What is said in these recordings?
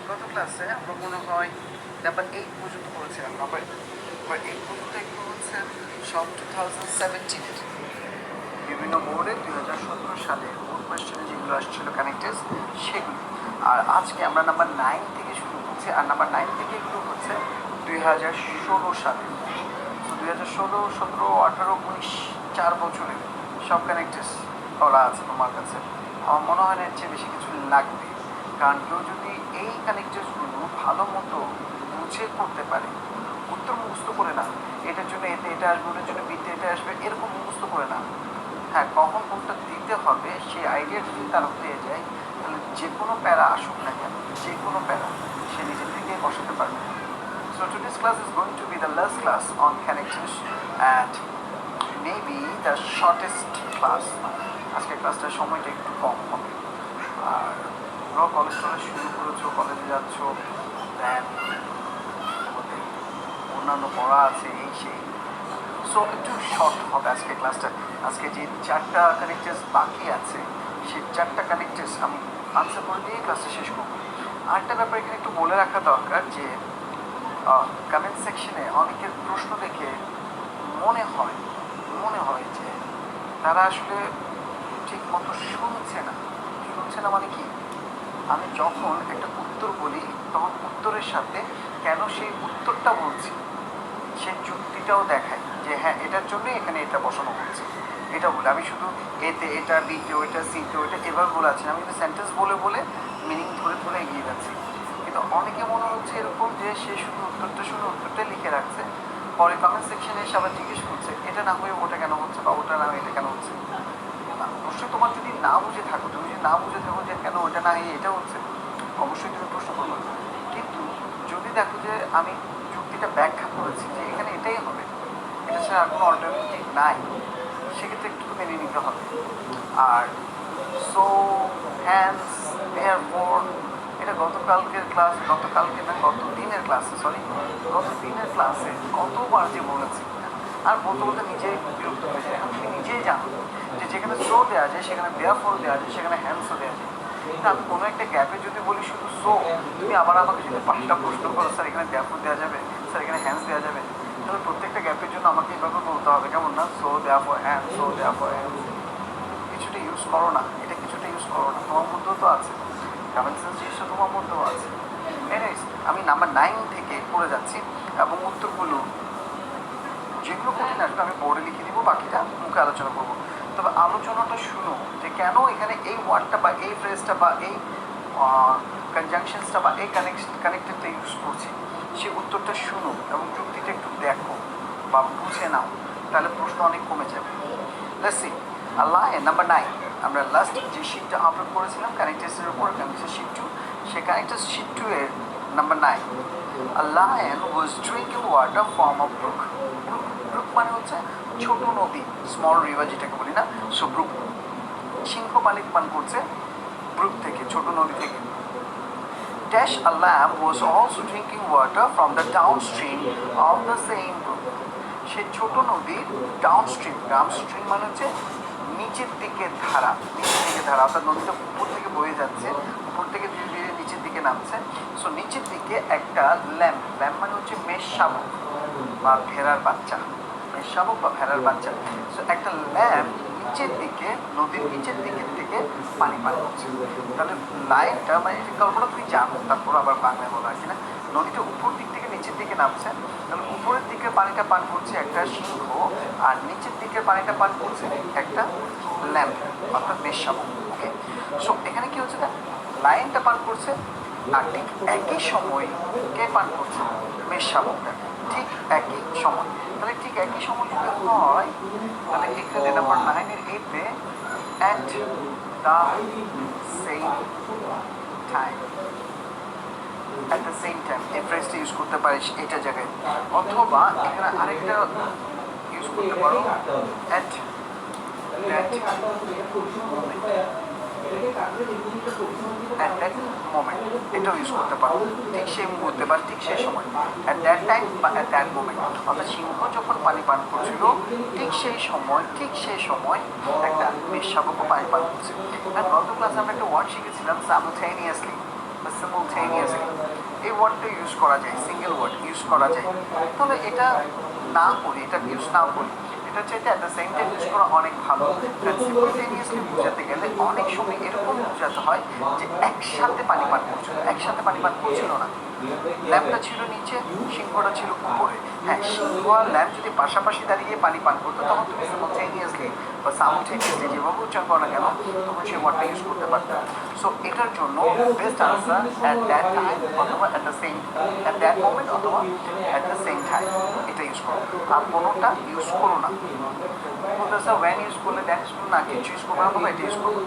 গত ক্লাসে আমরা মনে হয় নাম্বার 8 পর্যন্ত পড়েছিলাম। নাম্বার 8 পর্যন্ত এগুলো হচ্ছে সব 2017-এর বিভিন্ন বোর্ডে 2017 সালে বোর্ড কোয়েশ্চেনে যেগুলো আসছিল কানেক্টেড সেগুলো। আর আজকে আমরা নাম্বার 9 থেকে শুরু করছি, আর নাম্বার 9 থেকে এগুলো হচ্ছে 2016 সালে। তো 2016, 17, 18, 19 4 বছরের সব কানেক্টেড করা আছে তোমার কাছে। আমার মনে হয় না এর চেয়ে বেশি কিছু লাগবে, কারণ কেউ যদি এই কানেক্টেডগুলো ভালো মতো বুঝে করতে পারে, উত্তর মুখস্থ করে না, এটার জন্য এতে এটা আসবে, ওটার জন্য বিতে এটা আসবে, এরকম মুখস্থ করে না, হ্যাঁ কখন কোনটা দিতে হবে সেই আইডিয়া যদি তার পেয়ে যায়, তাহলে যে কোনো প্যারা আসুক না কেন, যে কোনো প্যারা সে নিজের থেকে বসাতে পারবে। So today's class is going to be the last class on connectors and maybe the shortest class. আজকে ক্লাসটার সময়টা একটু কম হবে। আর তোমরা কলেজ টলেজ শুরু করেছো, কলেজে যাচ্ছ, দেন তোমাদের অন্যান্য পড়া আছে এই সেই, সো একটু শর্ট হবে আজকে ক্লাসটা। আজকে যে 4টা কানেক্টার্স বাকি আছে সেই 4টা কানেক্টার্স আমি আনসার করে দিয়ে ক্লাসটা শেষ করবো। আরেকটা ব্যাপার এখানে একটু বলে রাখা দরকার যে কমেন্ট সেকশনে অনেকের প্রশ্ন দেখে মনে হয় যে তারা আসলে ঠিক মতো শুনছে না মানে কি, আমি যখন একটা উত্তর বলি তখন উত্তরের সাথে কেন সেই উত্তরটা বলছি সেই যুক্তিটাও দেখাই, যে হ্যাঁ এটার জন্যই এখানে এটা বসানো হচ্ছে, এটা বলে আমি শুধু এতে এটা, বিতে ওইটা, সিতে ওইটা এবার বলে আছি, আমি কিন্তু সেন্টেন্স বলে মিনিং ধরে এগিয়ে যাচ্ছি। কিন্তু অনেকে মনে হচ্ছে এরকম যে সে শুধু উত্তরটা লিখে রাখছে, পরে কমেন্ট সেকশনে এসে আবার জিজ্ঞেস করছে এটা না হয়ে ওটা কেন হচ্ছে, বা ওটা না হয়ে এটা কেন হচ্ছে। অবশ্যই তোমার যদি না বুঝে থাকো, যে কেন ওটা না হয়ে এটা হচ্ছে, অবশ্যই তুমি প্রশ্ন করবে। কিন্তু যদি দেখো যে আমি যুক্তিটা ব্যাখ্যা করেছি যে এখানে এটাই হবে, এটা ছাড়া আর কোনো অল্টারনেটিভ নাই, সেক্ষেত্রে একটু মেনে নিতে হবে। আর সো হ্যান্স দেয়ারফর, এটা গত দিনের ক্লাসে কতবার যে বলেছি, আর বলতে নিজেই বিরক্ত হয়ে যায়। এখন তুমি নিজেই জানো যে যেখানে সো দেওয়া যায় সেখানে দেয়ারফর দেওয়া যায়, সেখানে হ্যান্সও দেওয়া যায়। কিন্তু আমি কোনো একটা গ্যাপে যদি বলি শুধু সো, তুমি আবার আমাকে যদি 5টা প্রশ্ন করো স্যার এখানে দেয়ারফর দেওয়া যাবে, স্যার এখানে হ্যান্স দেওয়া যাবে, তাহলে প্রত্যেকটা গ্যাপের জন্য আমাকে এইভাবে বলতে হবে, কেমন না, so therefore hence, so therefore hence. কিছুটা ইউজ করো না, এটা কিছুটা ইউজ করো না, তোমার মধ্যেও তো আছে, কমন সেন্স জিনিসটা তোমার মধ্যেও আছে। এনিওয়েজ আমি নাম্বার 9 থেকে পড়ে যাচ্ছি এবং উত্তরগুলো যেগুলো কঠিন আসবে আমি বোর্ডে লিখে দিব, বাকিটা মুখে আলোচনা করবো। তবে আলোচনাটা শুনো যে কেন এখানে এই ওয়ার্ডটা বা এই ফ্রেজটা বা এই কনজাংশনসটা বা এই কানেক্টেডটা ইউজ করছি, সেই উত্তরটা শুনো এবং যুক্তিটা একটু দেখো বা বুঝে নাও, তাহলে প্রশ্ন অনেক কমে যাবে। লেটস সি নাম্বার 9, আমরা লাস্ট যে শিটটা আপলোড করেছিলাম কানেক্টার্সের উপর, কানেক্টার শিট 2, সেই কানেক্টার শিট 2 এর number 9, A lion was drinking water from a brook. Brook মানে হচ্ছে ছোট নদী, স্মল রিভার যেটাকে বলি না, সো ব্রুক। সিংহ পান করছে ব্রুক থেকে, ছোট নদী থেকে। Dash a lamb was also drinking water from the downstream of the same brook. সে ছোট নদীর ডাউনস্ট্রিম মানে হচ্ছে নিচের দিকে ধারা, অর্থাৎ নদীটা উপর থেকে বয়ে যাচ্ছে, উপর থেকে ধীরে ধীরে নিচের দিকে নামছে। সো নিচের দিকে একটা ল্যাম্প মানে হচ্ছে মেষ শাবক বা ভেড়ার বাচ্চা, সো একটা ল্যাম্প নিচের দিকে, নদীর নিচের দিকের থেকে পানি পান করছে। তাহলে লাইনটা মানে গল্পটা তুমি জানো, তারপর আবার বাংলায় বলা হয় কিনা, নদীটা উপর দিক থেকে নিচের দিকে নামছে, তাহলে উপরের দিকে পানিটা পান করছে একটা সিংহ, আর নিচের দিকে পানিটা পান করছে একটা ল্যাম্প অর্থাৎ মেষ শাবক। ওকে, সো এখানে কি হচ্ছে না, লাইনটা পান করছে আর ঠিক একই সময় কে পান করছে, মেষ শাবকটা, ঠিক একই সময়। তাহলে ঠিক একই সময় যদি হয়, তাহলে এখানে নাম্বার 9-এর এতে at the same time, at the same time এই ফ্রেজটা ইউজ করতে পারিস এটা জায়গায়, অথবা এখানে আরেকটা ইউজ করতে পারো অ্যাট দ্যাট মোমেন্ট, এটাও ইউজ করতে পারো, ঠিক সেই মুহূর্তে বা ঠিক সেই সময়, অ্যাট দ্যাট টাইম বা অ্যাট দ্যাট মোমেন্ট। অর্থাৎ সিংহ যখন পানি পান করছিল ঠিক সেই সময় একটা মেষ শাবকও পানি পান করছে। আর গত ক্লাসে আমরা একটা ওয়ার্ড শিখেছিলাম সাইমultaneously, বা সিমultaneously এই ওয়ার্ডটা ইউজ করা যায়, সিঙ্গেল ওয়ার্ড ইউজ করা যায়, তাহলে এটা না করি, এটা ইউজ না করি, এটা চাইতে at the same time use করা অনেক ভালো। কারণ সিমultaneously বোঝাতে গেলে অনেক সময় এরকম বোঝাতে হয় যে একসাথে পানি পান করছিল, একসাথে পানি পান করছিল না, ল্যাম্পটা ছিল নিচে, সিংহটা ছিল উপরে। হ্যাঁ, সিংহ আর ল্যাম্প যদি পাশাপাশি দাঁড়িয়ে পানি পান করতো তখন তুমি সিমultaneously বা সাইমultaneously যেভাবে উচ্চারণ করো না কেন তখন সেই ওয়ার্ডটা ইউজ করতে পারতো। সো এটার জন্য best answer at that time অথবা at the same, at that moment অথবা অ্যাট দ্য সেম টাইম, এটা ইউজ করো। আর কোনোটা ইউজ করো না, বলতেছে ওয়েন ইউজ করলে দ্যাট ইউজ করো না, কিছু ইউজ করবো না, তবে এটা ইউজ করবো।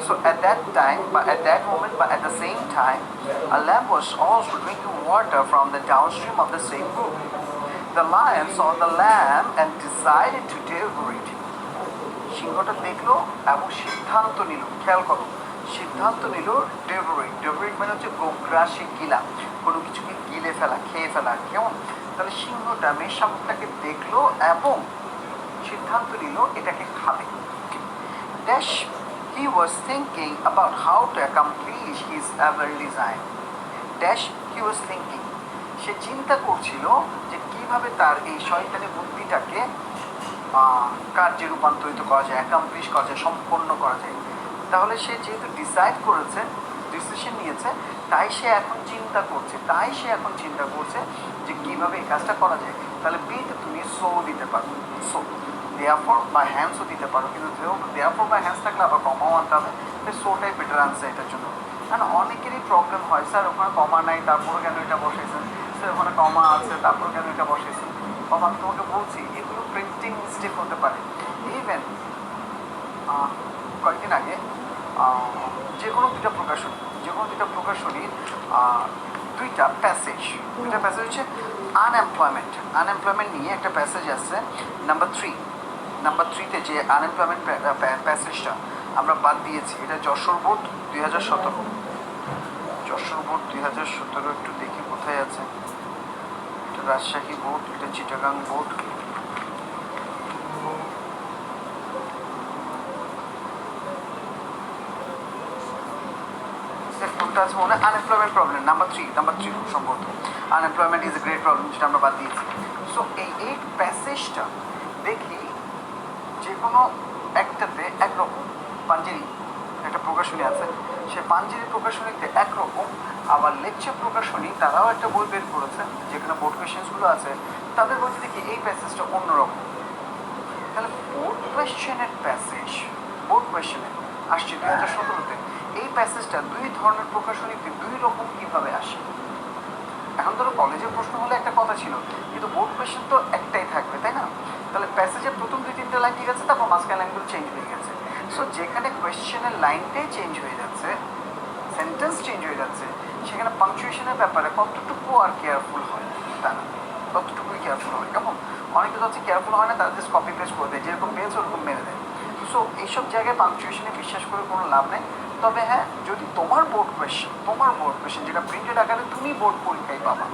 সো অ্যাট দ্যাট টাইম বা অ্যাট দ্যাট মোমেন্ট বা at the same time a lamb was also drinking water from the downstream of the same brook. The lion saw the lamb and decided to devour it. সিংহটা দেখলো এবং সিদ্ধান্ত নিল, খেয়াল করো, সিদ্ধান্ত নিল ডেভোরিট। ডেভোরিট মানে হচ্ছে গোগ্রাসে গিলা, কোনো কিছুকে গিলে ফেলা, খেয়ে ফেলা, কেমন? তাহলে সিংহটা মেষ শাবকটাকে দেখলো এবং সিদ্ধান্ত নিল এটাকে খাবে। Dash he was thinking about how to accomplish his ever design. Dash he was thinking, সে চিন্তা করছিল যে কিভাবে তার এই শয়তানি বুদ্ধিটাকে কার্যে রূপান্তরিত করা যায়, অ্যাকমপ্লিশ করা যায়, সম্পন্ন করা যায়। তাহলে সে যেহেতু ডিসাইড করেছে, ডিসিশন নিয়েছে, তাই সে এখন চিন্তা করছে যে কীভাবে এই কাজটা করা যায়। তাহলে বিতে তুমি সো দিতে পারো, সো দেয়ারফর বা হ্যান্ডসও দিতে পারো, কিন্তু দেয়ারফর বা হ্যান্ডস থাকলে আবার কমাও আনতে হবে, তাই সোটাই বেটার আনসার এটার জন্য। কারণ অনেকেরই প্রবলেম হয়, স্যার ওখানে কমা নাই তারপরে কেন এটা বসাইছেন, স্যার ওখানে কমা আছে তারপরে কেন এটা বসাইছেন। কমা আমি তোমাকে বলছি এগুলো প্রিন্টিং মিস্টেক হতে পারে। ইভেন কয়েকদিন আগে যে কোনো দুইটা প্রকাশনীর দুইটা প্যাসেজ হচ্ছে আনএমপ্লয়মেন্ট নিয়ে একটা প্যাসেজ আছে নাম্বার 3 যে আনএমপ্লয়মেন্ট প্যাসেজটা আমরা বাদ দিয়েছি, এটা যশোর বোর্ড 2017, যশোর বোর্ড 2017, একটু দেখি কোথায় আছে, এটা রাজশাহী বোর্ড, এটা চিটাগাং বোর্ড, কোনটা আছে মনে হয়, আনএমপ্লয়মেন্ট প্রবলেম নাম্বার 3 সম্ভবত, unemployment is a great problem, যেটা আমরা বাদ দিয়েছি। সো এই প্যাসেজটা দেখি যে কোনো একটাতে একরকম, পাঞ্জেরি একটা প্রকাশনী আছে, সে পাঞ্জেরি প্রকাশনীতে একরকম, আবার লেকচার প্রকাশনী তারাও একটা বই বের করেছে যেখানে বোর্ড কোয়েশ্চেন্সগুলো আছে, তাদের বইতে দেখি এই প্যাসেজটা অন্যরকম। তাহলে বোর্ড কোয়েশ্চেনে আসছে 2017-তে, এই প্যাসেজটা দুই ধরনের প্রকাশনীতে দুই রকম কীভাবে আসে। এখন ধরো কলেজের প্রশ্ন হলে একটা কথা ছিল, কিন্তু বোর্ড কোয়েশ্চেন তো একটাই থাকবে, তাই না? তাহলে প্যাসেজের প্রথম 2-3টা লাইন ঠিক আছে, তারপর মাঝখানে লাইনগুলো চেঞ্জ হয়ে গেছে। সো যেখানে কোয়েশ্চেনের লাইনটাই চেঞ্জ হয়ে যাচ্ছে, সেন্টেন্স চেঞ্জ হয়ে যাচ্ছে, সেখানে পাংচুয়েশনের ব্যাপারে কতটুকু আর কেয়ারফুল হয়, তা না, ততটুকুই কেয়ারফুল হয়। কেমন? অনেকে তো হচ্ছে কেয়ারফুল হয় না, তারা জাস্ট কপি পেস্ট করে দেয়, যেরকম পেয়েছে ওরকম মেরে দেয়। সো এইসব জায়গায় পাংচুয়েশনে বিশ্বাস করে কোনো লাভ নেই। তবে হ্যাঁ, যদি তোমার বোর্ড কোয়েশ্চেন যেটা প্রিন্টেড আকারে তুমি বোর্ড পরীক্ষায় পাবা,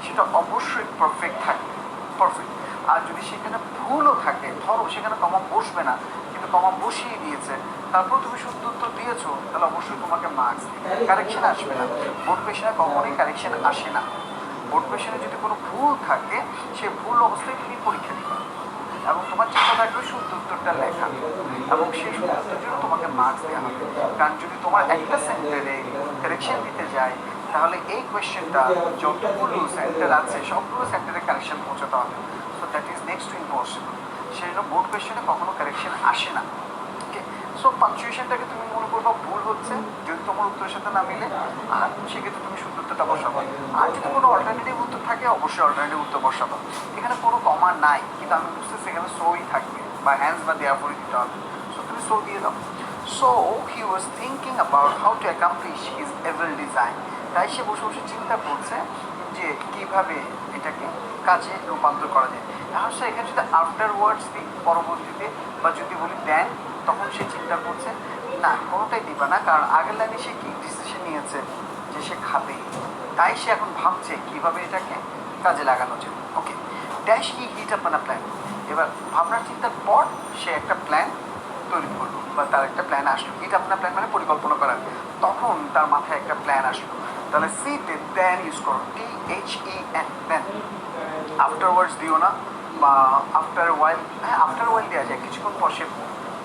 সেটা অবশ্যই পারফেক্ট। আর যদি সেখানে ভুলও থাকে, ধরো সেখানে কমা বসবে না কিন্তু কমা বসিয়ে দিয়েছে, তারপর তুমি শুদ্ধ উত্তর দিয়েছো, তাহলে অবশ্যই তোমাকে মার্কস দিবে, কারেকশন আসবে না। বোর্ড কোয়েশ্চেনে কখনোই কারেকশন আসে না। বোর্ড কোয়েশ্চেনে যদি কোনো ভুল থাকে, সেই ভুল অবস্থায় তুমি পরীক্ষা দিবে এবং তোমার চেষ্টা থাকবে শুদ্ধ উত্তরটা লেখা, এবং সেই শুদ্ধ উত্তরের জন্য তোমাকে মার্কস দেওয়া হবে। কারণ যদি তোমার একটা সেন্টারে কারেকশন দিতে যায়, তাহলে এই কোয়েশ্চেনটা যতগুলো সেন্টার আছে সবগুলো সেন্টারে কারেকশন পৌঁছাতে হবে। So that is next to impossible. সেই জন্য বোর্ড কোয়েশ্চেনে কখনো কারেকশন আসে না। ওকে, সো পাংচুয়েশনটাকে তুমি মনে করবা ভুল হচ্ছে যদি তোমার উত্তরের সাথে না মিলে, আর সেক্ষেত্রে তুমি শুদ্ধ উত্তরটা বসাবো। আর যদি কোনো অল্টারনেটিভ উত্তর থাকে, অবশ্যই অল্টারনেটিভ উত্তর বসাবো। এখানে কোনো কমা নাই, কিন্তু আমি বুঝতেছি এখানে সোই থাকবে বা হ্যান্ডস বা দেয়ারফরই দিতে হবে। সো তুমি সো দিয়ে দাও। So he was thinking about how to accomplish his evil design. তাই সে বসে বসে চিন্তা করছে যে কীভাবে এটাকে কাজে রূপান্তর করা যায়। এখন সে এখানে যদি আফটার ওয়ার্ডস দিই পরবর্তীতে, বা যদি বলি দেন, তখন সে চিন্তা করছে না, কোনোটাই দিবা না, কারণ আগের লাইনে সে কী ডিসিশন নিয়েছে যে সে খাবে, তাই সে এখন ভাবছে কীভাবে এটাকে কাজে লাগানো যায়। Okay, dash he hit upon a plan. এবার ভাবনার চিন্তার পর সে একটা প্ল্যান তৈরি করলো বা তার একটা প্ল্যান আসলো, এটা আপনার প্ল্যান মানে পরিকল্পনা করা, তখন তার মাথায় একটা প্ল্যান আসলো, তাহলে সিতে দেন ইউজ করো, THEN, দেন। আফটারওয়ার্ডস দিও না, বা আফটার ওয়াইল, হ্যাঁ আফটার ওয়াইল দেওয়া যায়, কিছুক্ষণ পর সে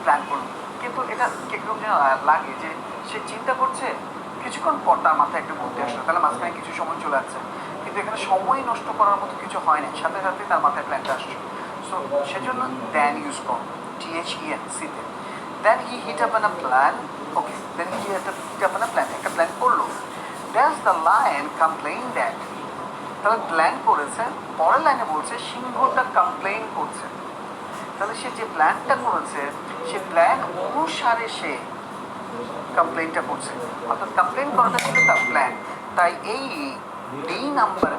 প্ল্যান করলো, কিন্তু এটা কেমন যেন লাগে যে সে চিন্তা করছে, কিছুক্ষণ পর তার মাথায় একটা বুদ্ধি আসলো, তাহলে মাঝখানে কিছু সময় চলে যাচ্ছে, কিন্তু এখানে সময় নষ্ট করার মতো কিছু হয় না, সাথে সাথে তার মাথায় প্ল্যানটা আসছে। সো সেজন্য দেন ইউজ করো, THEN, সিতে। Then he hit upon a plan, okay, then he hit upon a plan, একটা প্ল্যান করলো। That's the lion complain that, তাহলে প্ল্যান করেছে, পরের লাইনে বলছে সিংহটা কমপ্লেইন করছে, তাহলে সে যে প্ল্যানটা করেছে সে প্ল্যান অনুসারে সে কমপ্লেইনটা করছে, অর্থাৎ কমপ্লেইন করাটা ছিল তার প্ল্যান। তাই এই ডি নাম্বার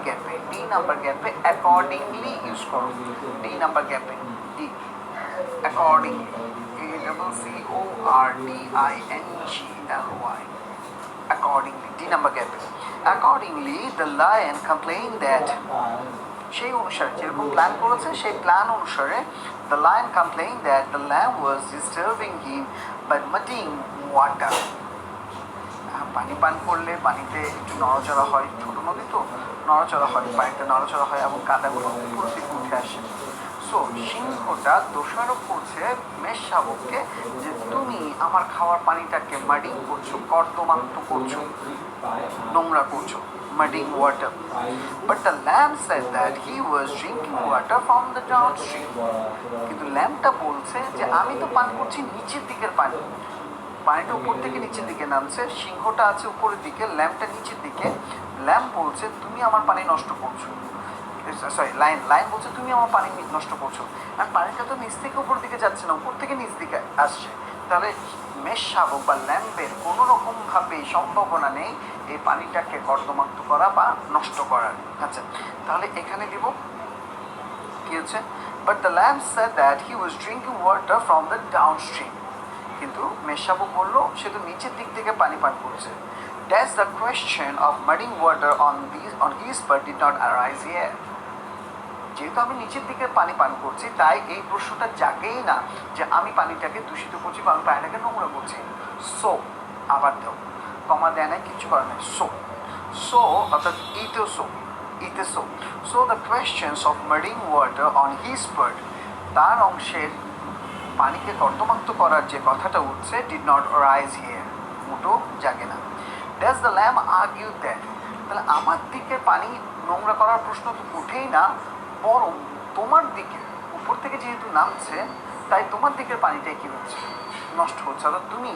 গ্যাপে অ্যাকর্ডিংলি ইউজ করো, ডি নাম্বার গ্যাপে, D accordingly, ACCORDINGLY, accordingly, D number gap. Accordingly, the lion complained that, সেই অনুসারে যেরকম প্ল্যান করেছে সেই প্ল্যান অনুসারে the lion complained that the lamb was disturbing him by muddying water. পানি পান করলে পানিতে একটু নড়াচড়া হয়, ছোট নদী তো নড়াচড়া হয়, পানিতে নড়াচড়া হয় এবং কাদাগুলো উপর থেকে উঠে আসে। সো সিংহটা দোষারোপ করছে মেষ শাবককে যে তুমি আমার খাওয়ার পানিটাকে মাডিং করছো, কর্দমাক্ত করছো, নোংরা করছো, muddying water. But the lamb said that he was drinking water from the downstream, কিন্তু ল্যাম্বটা বলছে যে আমি তো পান করছি নিচের দিকের পানি, পানিটা উপর থেকে নিচের দিকে নামছে, সিংহটা আছে উপরের দিকে, ল্যাম্পটা নিচের দিকে। ল্যাম্প বলছে তুমি আমার পানি নষ্ট করছো, সরি লাইন বলছে তুমি আমার পানি নষ্ট করছো, আর পানিটা তো নিচ থেকে উপর দিকে যাচ্ছে না, উপর থেকে নিচ দিকে আসছে, তাহলে মেষ শাবক বা ল্যাম্পের কোনো রকমভাবেই সম্ভাবনা নেই এই পানিটাকে কর্দমাক্ত করা বা নষ্ট করার। আচ্ছা, তাহলে এখানে দিব কি হচ্ছে, but the lamp shed that he was drinking water from the downstream, কিন্তু মেষ শাবক বললো সে তো নিচের দিক থেকে পানি পান করছে। Thus the question of muddying water on his part did not arise here. যেহেতু আমি নিচের দিকে পানি পান করছি তাই এই প্রশ্নটা জাগেই না যে আমি পানিটাকে দূষিত করছি বা আমি পানিটাকে নোংরা করছি। সো আবার দেও, কমা দেয় না, কিছু করে না, সো অর্থাৎ ইতে so the questions of muddying water on his part, তার অংশের পানিকে কর্দমাক্ত করার যে কথাটা উঠছে did not arise here, মোটো জাগে না। Does the lamb argue that, তাহলে আমার দিকে পানি নোংরা করার প্রশ্ন তো উঠেই না, বরং তোমার দিকে উপর থেকে যেহেতু নামছে তাই তোমার দিকের পানিটাই কী হচ্ছে, নষ্ট হচ্ছে, অর্থাৎ তুমি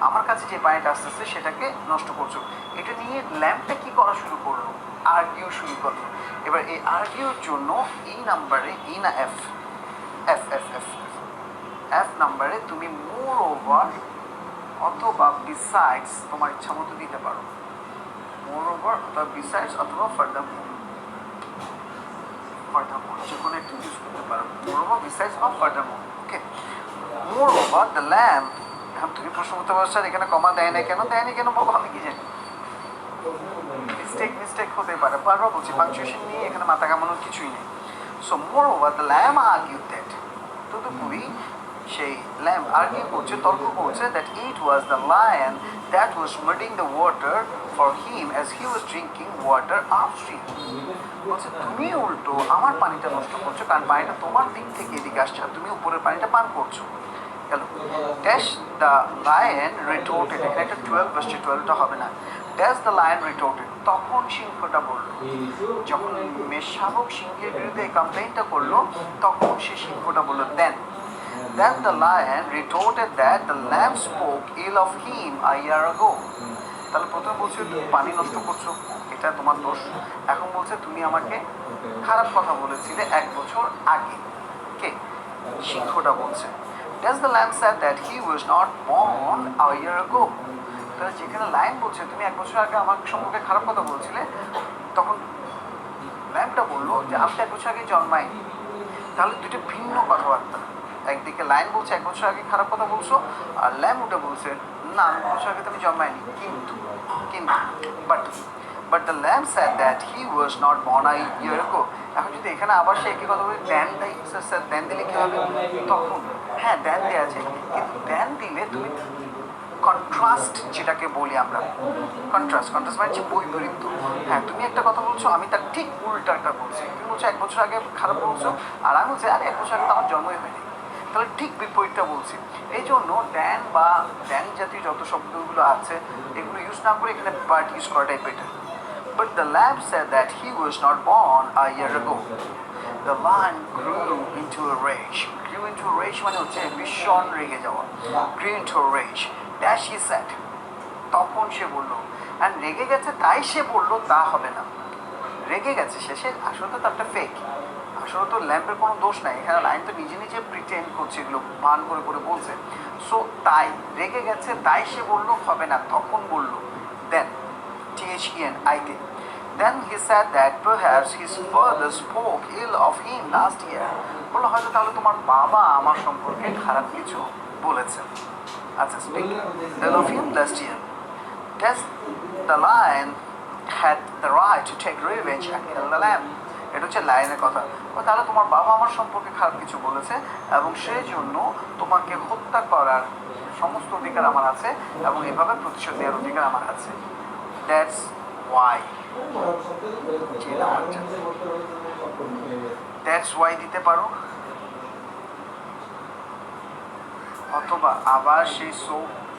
আমার কাছে যে পানিটা আসতেছে সেটাকে নষ্ট করছো। এটা নিয়ে ল্যাম্পটা কী করা শুরু করলো, আর্গিউ শুরু করলো। এবার এই আর্গিউর জন্য এই নাম্বারে, ই না এফ, এফ নাম্বারে তুমি মোর ওভার অথবা বিসাইডস তোমার ইচ্ছা মতো দিতে পারো, মোর ওভার অথবা বিসাইডস অথবা ফার্দারমোর, যে কোনো একটা ইউজ করতে পারো, মোর ওভার বিসাইডস বা ফার্দারমোর। ওকে, মোর ওভার দ্য ল্যাম্প, এখন তুমি প্রশ্ন করতে পারছো আর এখানে কমা দেয় না কেন বলো, আমি কি জানি, মিস্টেক হতে পারে, বারবার বলছি পাংচুয়েশন নিয়ে এখানে মাথা কামানোর কিছুই নেই। So moreover the lamb argue that, তদুপরি সেই ল্যাম্প আর্গিউ করছে, তর্ক করছে that it was the lion that was muddying the water for him as he was drinking water upstream, বলছে তুমি উল্টো আমার পানিটা নষ্ট করছো, কারণ পানিটা তোমার দিক থেকে এদিকে আসছে আর তুমি উপরের পানিটা পান করছো। গেল, ড্যাশ দ্য লায়ন রিটোর্টেড, এখানে একটা 12 বসছে, 12টা হবে না, ড্যাশ দ্য লায়ন রিটোর্টেড, তখন সিংহটা বলল, যখন মেষ শাবক সিংহের বিরুদ্ধে এই কমপ্লেইনটা করলো তখন সে সিংহটা বললো Then the lion retorted that the lamb spoke ill of him a year ago. তাহলে প্রথমে বলছে তুমি পানি নষ্ট করছো, এটা তোমার দোষ, এখন বলছে তুমি আমাকে খারাপ কথা বলেছিলে 1 বছর আগে, কে, সিংহটা বলছে। Does the lamb said that he was not born a year ago, তাহলে যেখানে লায়ন বলছে তুমি 1 বছর আগে আমার সম্পর্কে খারাপ কথা বলছিলে, তখন ল্যাম্বটা বললো যে আমি তো 1 বছর আগে জন্মাইনি, তাহলে দুটো ভিন্ন কথাবার্তা, একদিকে লাইন বলছে 1 বছর আগে খারাপ কথা বলছো, আর ল্যাম্ব উঠে বলছে না 1 বছর আগে তো আমি জন্মাইনি, কিন্তু but But the lamb said that he was not born a year ago. এখন যদি এখানে আবার সে একই কথা বলি দেন দেয়, স্যার দেন দিলে কি হবে? তখন হ্যাঁ দেন দেওয়া আছে, কিন্তু দেন দিলে তুমি কন্ট্রাস্ট যেটাকে বলি আমরা, কন্ট্রাস্ট মানে হচ্ছে বৈপরীত্য। হ্যাঁ তুমি একটা কথা বলছো, আমি তার ঠিক উল্টাটা বলছি। তুমি বলছো 1 বছর আগে খারাপ বলছো, আর আমি বলছি আরে 1 বছর আগে তো আমার জন্মই হয়নি, তাহলে ঠিক বিপরীতটা বলছি। এই জন্য ড্যান বা ড্যান জাতীয় যত শব্দগুলো আছে এগুলো ইউজ না করে এখানে বাট ইউজ করাটাই better. But the lamb said that he was not born a year ago. The lion grew into a rage. Grew into a rage মানে হচ্ছে ভীষণ রেগে যাওয়া। Grew into a rage. That he said. তখন সে বললো, আর রেগে গেছে তাই সে বললো তা হবে না। রেগে গেছে সে আসলে তো তারটা ফেক, আসলে তো ল্যাম্পের কোনো দোষ নাই, এখানে লাইন তো নিজে নিজে প্রিটেন্ড করছে, এগুলো ভান করে করে বলছে। সো তাই রেগে গেছে তাই সে বললো হবে না, তখন বললো দেন THEN Then he said that perhaps his father spoke ill of him last year. বললো হয়তো তাহলে তোমার বাবা আমার সম্পর্কে খারাপ কিছু বলেছেন। আচ্ছা, speak ill of him last year. Does the lion had the right to take revenge and kill the lamb? এটা হচ্ছে লাইনের কথা। তাহলে তোমার বাবা আমার সম্পর্কে খারাপ কিছু বলেছে এবং সেই জন্য তোমাকে হত্যা করার সমস্ত অধিকার আমার আছে এবং এভাবে প্রতিশোধ নেওয়ার অধিকার আমার আছে। দ্যাটস ওয়াই, দ্যাটস ওয়াই দিতে পারো, অথবা আবার সেই সো,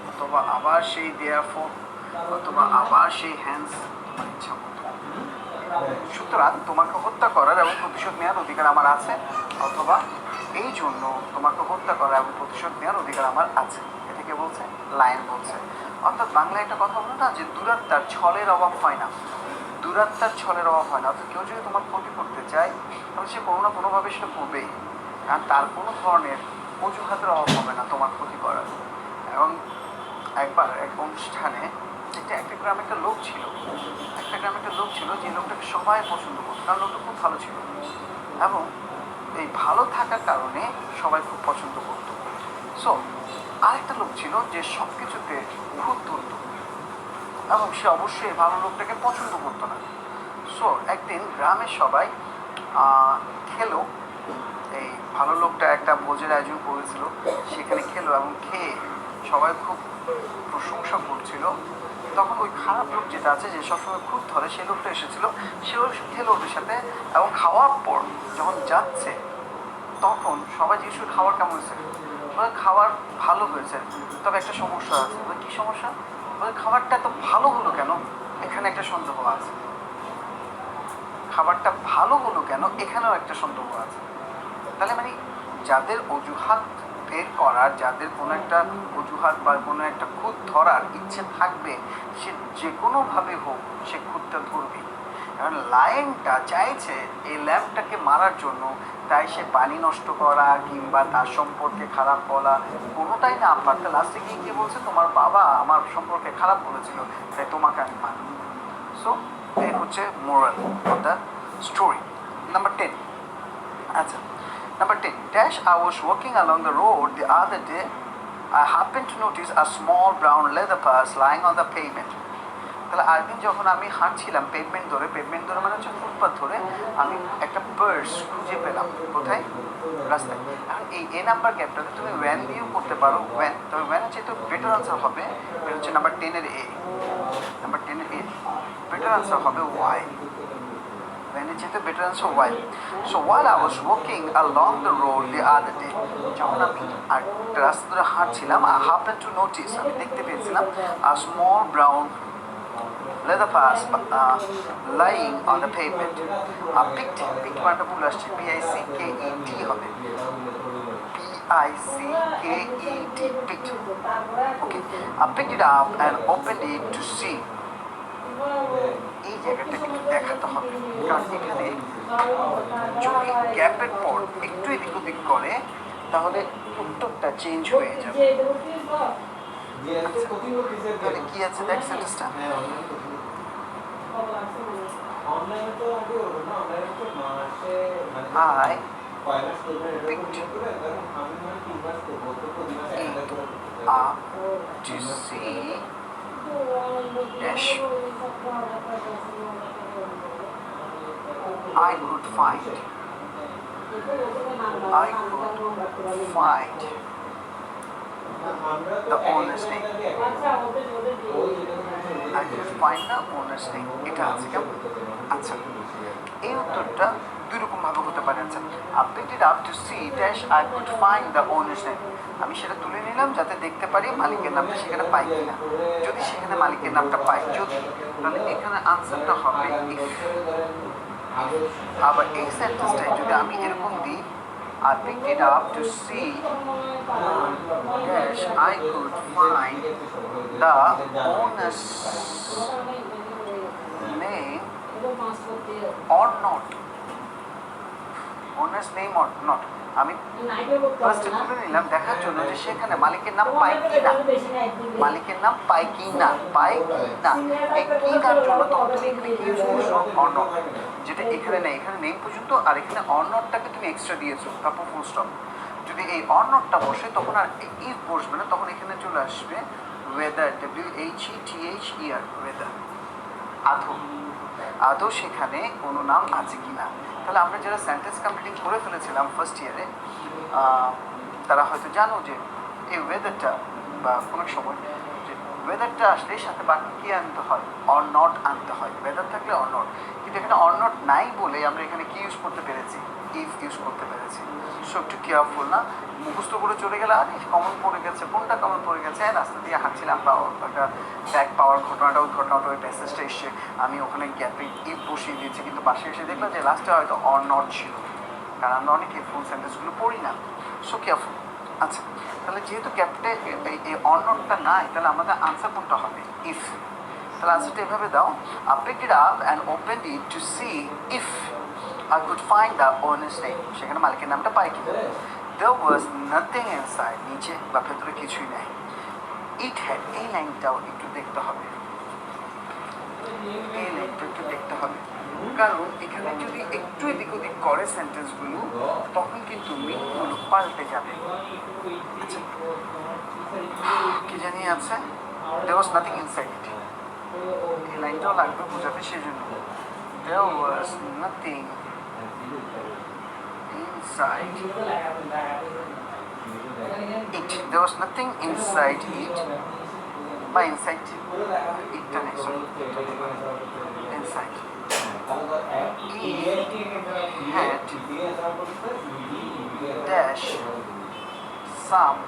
অথবা আবার সেই দেয়ারফর, অথবা আবার সেই হ্যান্স, তোমার ইচ্ছা মতো। সুতরাং তোমাকে হত্যা করার এবং প্রতিশোধ নেওয়ার অধিকার আমার আছে, অথবা এই জন্য তোমাকে হত্যা করা এবং প্রতিশোধ নেওয়ার অধিকার আমার আছে। এটাকে বলছে লায়ন বলছে। অর্থাৎ বাংলায় একটা কথা বলো না যে দুরাত্মার ছলের অভাব হয় না, দুরাত্মার ছলের অভাব হয় না। অর্থাৎ কেউ যদি তোমার ক্ষতি করতে চায় তাহলে সে কোনো না কোনোভাবে সেটা করবেই, কারণ তার কোনো ধরনের অজুহাতের অভাব হবে না তোমার ক্ষতি করার। এবং একবার এক অনুষ্ঠানে একটা গ্রামে একটা লোক ছিল, যে লোকটাকে সবাই পছন্দ করতো, কারণ লোকটা খুব ভালো ছিল এবং এই ভালো থাকার কারণে সবাই খুব পছন্দ করতো। সো আরেকটা লোক ছিল যে সব কিছুতে খুব ধরত এবং সে অবশ্যই ভালো লোকটাকে পছন্দ করতো না। সো একদিন গ্রামের সবাই খেলো, এই ভালো লোকটা একটা ভোজের আয়োজন করেছিল, সেখানে খেলো এবং খেয়ে সবাই খুব প্রশংসা করছিল। তখন ওই খারাপ লোক যেটা আছে যে সবসময় খুব ধরে, সেই লোকটা এসেছিল, সেও খেলো ওদের সাথে এবং খাওয়ার পর যখন যাচ্ছে তখন সবাই জিজ্ঞেস করে খাবার কেমন হয়েছে, খাবার ভালো হয়েছে, তবে একটা সমস্যা আছে। কী সমস্যা? খাবারটা এত ভালো হলো কেন, এখানে একটা সন্দেহ আছে। খাবারটা ভালো হলো কেন, এখানেও একটা সন্দেহ আছে। তাহলে মানে যাদের অজুহাত বের করার, যাদের কোনো একটা অজুহাত বা কোনো একটা খুঁত ধরার ইচ্ছে থাকবে, সে যে কোনোভাবে হোক সে খুঁতটা ধরবে। কারণ লায়নটা চাইছে এই ল্যাম্পটাকে মারার জন্য, তাই সে পানি নষ্ট করা কিংবা তার সম্পর্কে খারাপ বলা কোনোটাই না পারতে লাস্টে গিয়ে কি বলছে, তোমার বাবা আমার সম্পর্কে খারাপ বলেছিল তাই তোমাকে আমি মানি। সো এই হচ্ছে moral of the story. Number 10। আচ্ছা, Number 10. Dash, I was walking along the road the other day. I happened to notice a small brown leather purse lying on the pavement. তাহলে আরেকদিন যখন আমি হাঁটছিলাম পেভমেন্ট ধরে মানে হচ্ছে ফুটপাথ ধরে, আমি একটা পার্স খুঁজে পেলাম। কোথায়? রাস্তায়। এখন এই এ নাম্বার গ্যাপটাতে তুমি ওয়ান দিয়েও করতে পারো, ওয়ান, তবে ওয়ান হচ্ছে তো বেটার আনসার হবে, এটা হচ্ছে নাম্বার 10-এর এ, নাম্বার 10-এর এ বেটার আনসার হবে Y. When it's a better answer why. So while I was walking along the road the other day, যখন আমি একটা রাস্তা ধরে হাঁটছিলাম, I happened to notice, আমি দেখতে পেয়েছিলাম a small brown leather purse lying on the pavement. I picked মানটা ভুল আসছে, PICKET হবে, PICKET, picked. Okay, I picked it up and opened it to see. এই জায়গাটা কিন্তু দেখাতে হবে, কারণ এখানে যদি গ্যাপের পর একটু এদিক ওদিক করে তাহলে উত্তরটা চেঞ্জ হয়ে যাবে। তাহলে কি আছে দেখ সেন্টেন্সটা, I picked it up to see dash. I could find the owner's name. I could find the owner's name. এটা আছে কেমন? আচ্ছা, এই উত্তরটা দুই রকম ভাবে হতে পারে। আচ্ছা, updated up to see dash I could find the owner's name. আমি সেটা তুলে নিলাম যাতে দেখতে পারি মালিকের নামটা সেখানে পাই কিনা। যদি সেখানে মালিকের নামটা পাই, যদি, তাহলে এখানে আনসারটা হবে if। আবার এই সেন্টেন্সটাই যদি আমি এরকম দিই, I picked it up to see dash I could find the owner's name or not. Owner's name or not. আমি ফার্স্টে তুলে নিলাম দেখার জন্য যে সেখানে মালিকের নাম পাই কি না, মালিকের নাম পাই কি না, পাই কি না। এই কি নার জন্য তখন তুমি এখানে কি ইউজ করছো? অর নট, যেটা এখানে নেই। এখানে নেই পর্যন্ত, আর এখানে অর নটটাকে তুমি এক্সট্রা দিয়েছো, তারপর ফুল স্টপ। যদি এই অর নটটা বসে তখন আর ইফ বসবে না, তখন এখানে চলে আসবে ওয়েদার, WHETHER, ওয়েদার। আদৌ আদৌ সেখানে কোনো নাম আছে কি না। তাহলে আমরা যারা সেন্টেন্স কমপ্লিটিং করে ফেলেছিলাম ফার্স্ট ইয়ারে, তারা হয়তো জানো যে এই ওয়েদারটা বা কোনো সময় যে ওয়েদারটা আসলে সাথে বাকি কী আনতে হয়? অর নট আনতে হয়। ওয়েদার থাকলে অর নট, কিন্তু এখানে অর নট নাই বলে আমরা এখানে কি ইউজ করতে পেরেছি? ইফ ইউজ করতে পেরেছি। সো একটু কেয়ারফুল না, মুখস্থ করে চলে গেলে আরে কমন পড়ে গেছে, কোনটা কমন পড়ে গেছে। রাস্তা দিয়ে হাঁটছিলাম বা একটা ব্যাগ পাওয়ার ঘটনাটা, ওই ঘটনাটা, ওই প্যাসেজটা এসছে, আমি ওখানে গ্যাপে ইফ বসিয়ে দিয়েছি, কিন্তু পাশে এসে দেখলাম যে লাস্টে হয়তো অর নট ছিল, কারণ আমরা অনেকে ফুল সেন্টেন্সগুলো পড়ি না। So careful. আচ্ছা, তাহলে যেহেতু গ্যাপটে এই অর নটটা নাই, তাহলে আমাদের আনসার কোনটা হবে? ইফ। তাহলে আনসারটা এভাবে দাও, I picked it up and opened it to see if I could find the owner's name. সেখানে মালিকের নামটা পাই কিনা। There was nothing inside, নিচে বা ভেতরে কিছুই নাই। It had, এই লাইনটাও একটু দেখতে হবে, এই লাইনটা একটু দেখতে হবে, কারণ এখানে যদি একটু এদিক ওদিক করে সেন্টেন্সগুলো, তখন কিন্তু মিনিংগুলো পাল্টে যাবে। আচ্ছা, কি জানি আছে, There was nothing inside it, এই লাইনটাও লাগবে বোঝাতে, সেই জন্য There was nothing inside it. There was nothing inside it. By inside it, sorry. Inside. It had dash some